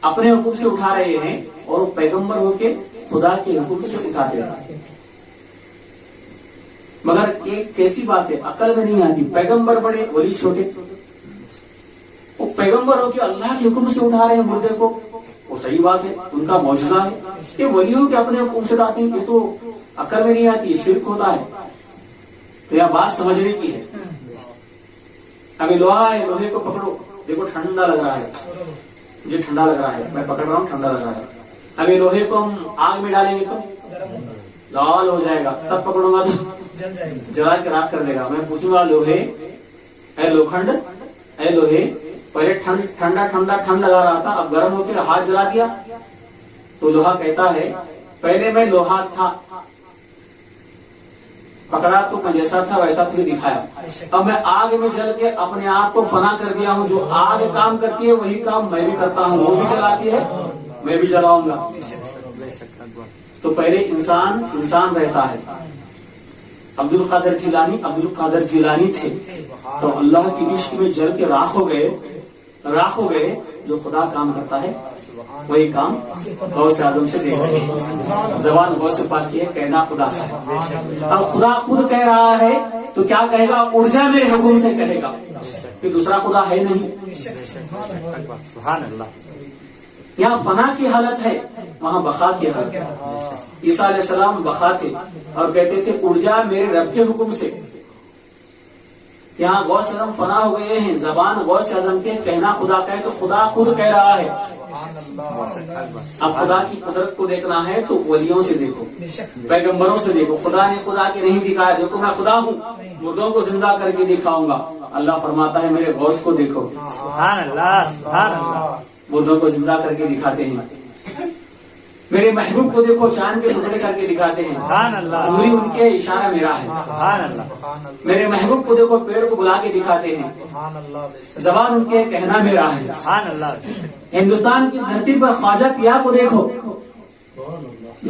اپنے حکم سے اٹھا رہے ہیں اور وہ پیغمبر ہو کے خدا کے حکم سے اٹھاتے ہیں۔ مگر ایک کیسی بات ہے عقل میں نہیں آتی، پیغمبر بڑے ولی چھوٹے، وہ پیغمبر ہو کے اللہ کے حکم سے اٹھا رہے ہیں مردے کو، وہ صحیح بات ہے، ان کا معجزہ ہے۔ یہ ولیوں کے اپنے حکم سے اٹھاتے ہیں، یہ تو عقل میں نہیں آتی، شرک ہوتا ہے۔ تو یہ بات سمجھنے کی ہے۔ ابھی لوہا ہے، لوہے کو پکڑو، دیکھو ٹھنڈا لگ رہا ہے، مجھے ٹھنڈا لگ رہا ہے، میں پکڑ رہا ہوں، ٹھنڈا لگ رہا ہے۔ ابھی لوہے کو ہم آگ میں ڈالیں گے تو لال ہو جائے گا، تب پکڑوں گا تو جلا کے راکھ کر دے گا۔ میں پوچھوں گا لوہے، اے لوکھنڈ، اے لوہے، پہلے ٹھنڈا لگا رہا تھا، اب گرم ہو کے ہاتھ جلا دیا، تو لوہا کہتا ہے پہلے میں لوہا تھا، پکڑا تو میں جیسا تھا ویسا تجھے دکھایا، اب میں آگ میں جل کے اپنے آپ کو فنا کر دیا ہوں، جو آگ کام کرتی ہے وہی کام میں بھی کرتا ہوں، وہ بھی چلاتی ہے میں بھی چلاؤں گا۔ تو پہلے انسان رہتا ہے۔ عبد القادر جیلانی تھے تو اللہ کی عشق میں جل کے راکھ ہو گئے، جو خدا کام کرتا ہے وہی کام غوث اعظم سے دیکھ رہے ہیں۔ زبان غوث پاک کی ہے، کہنا خدا ہے۔ اب خدا خود کہہ رہا ہے تو کیا کہے گا؟ اٹھ جا میرے حکم سے کہے گا، کہ دوسرا خدا ہے نہیں۔ سبحان اللہ۔ یہاں فنا کی حالت ہے، وہاں بقا کی حالت ہے۔ عیسیٰ علیہ السلام بقا تھے اور کہتے تھے اٹھ جا میرے رب کے حکم سے۔ یہاں غوث اعظم فنا ہو گئے ہیں، زبان غوث اعظم کے، کہنا خدا کا ہے، تو خدا خود کہہ رہا ہے۔ اب خدا کی قدرت کو دیکھنا ہے تو ولیوں سے دیکھو، پیغمبروں سے دیکھو۔ خدا نے خدا کے نہیں دکھایا، دیکھو میں خدا ہوں، مردوں کو زندہ کر کے دکھاؤں گا۔ اللہ فرماتا ہے میرے غوث کو دیکھو، سبحان اللہ سبحان اللہ۔ مردوں کو زندہ کر کے دکھاتے ہیں۔ میرے محبوب کو دیکھو، چاند کے ٹکڑے کر کے دکھاتے ہیں، سبحان اللہ انگلی ان کے، اشارہ میرا ہے۔ سبحان اللہ۔ میرے محبوب کو دیکھو، پیڑ کو بلا کے دکھاتے ہیں، زبان ان کے، کہنا میرا ہے۔ سبحان اللہ۔ ہندوستان کی دھرتی پر خواجہ پیا کو دیکھو،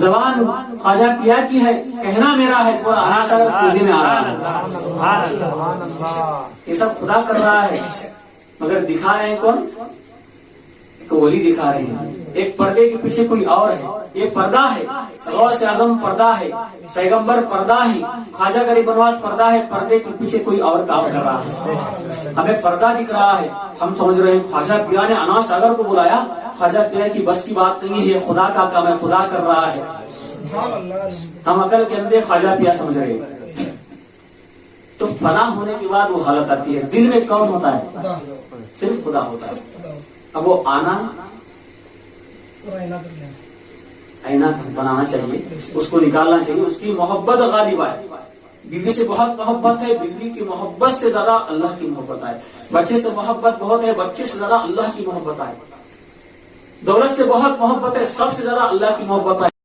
زبان خواجہ پیا کی ہے، کہنا میرا ہے، پورا عناصر پوزے میں آ رہا ہے۔ سبحان اللہ۔ یہ سب خدا کر رہا ہے، مگر دکھا رہے ہیں کون؟ ایک ولی دکھا رہے ہیں، ایک پردے کے پیچھے کوئی اور ہے۔ یہ پردہ ہے، غوث اعظم پردہ ہے، پیغمبر پردہ ہے، خواجہ غریب نواز پردہ ہے، پردے کے پیچھے کوئی اور کام کر رہا ہے۔ ہمیں پردہ دکھ رہا ہے، ہم سمجھ رہے ہیں خواجہ پیا نے انا ساگر کو بلایا، خواجہ پیا کی بس کی بات نہیں ہے، خدا کا کام ہے، خدا کر رہا ہے۔ ہم عقل کے اندر خواجہ پیا سمجھ رہے ہیں۔ تو فنا ہونے کے بعد وہ حالت آتی ہے، دل میں کون ہوتا ہے؟ صرف خدا ہوتا ہے۔ اب وہ آنا آئینہ بنانا چاہیے، اس کو نکالنا چاہیے، اس کی محبت غالب آئے۔ بیوی سے بہت محبت ہے، بیوی کی محبت سے زیادہ اللہ کی محبت آئے۔ بچے سے محبت بہت ہے، بچے سے زیادہ اللہ کی محبت آئے۔ دولت سے بہت محبت ہے، سب سے زیادہ اللہ کی محبت آئے۔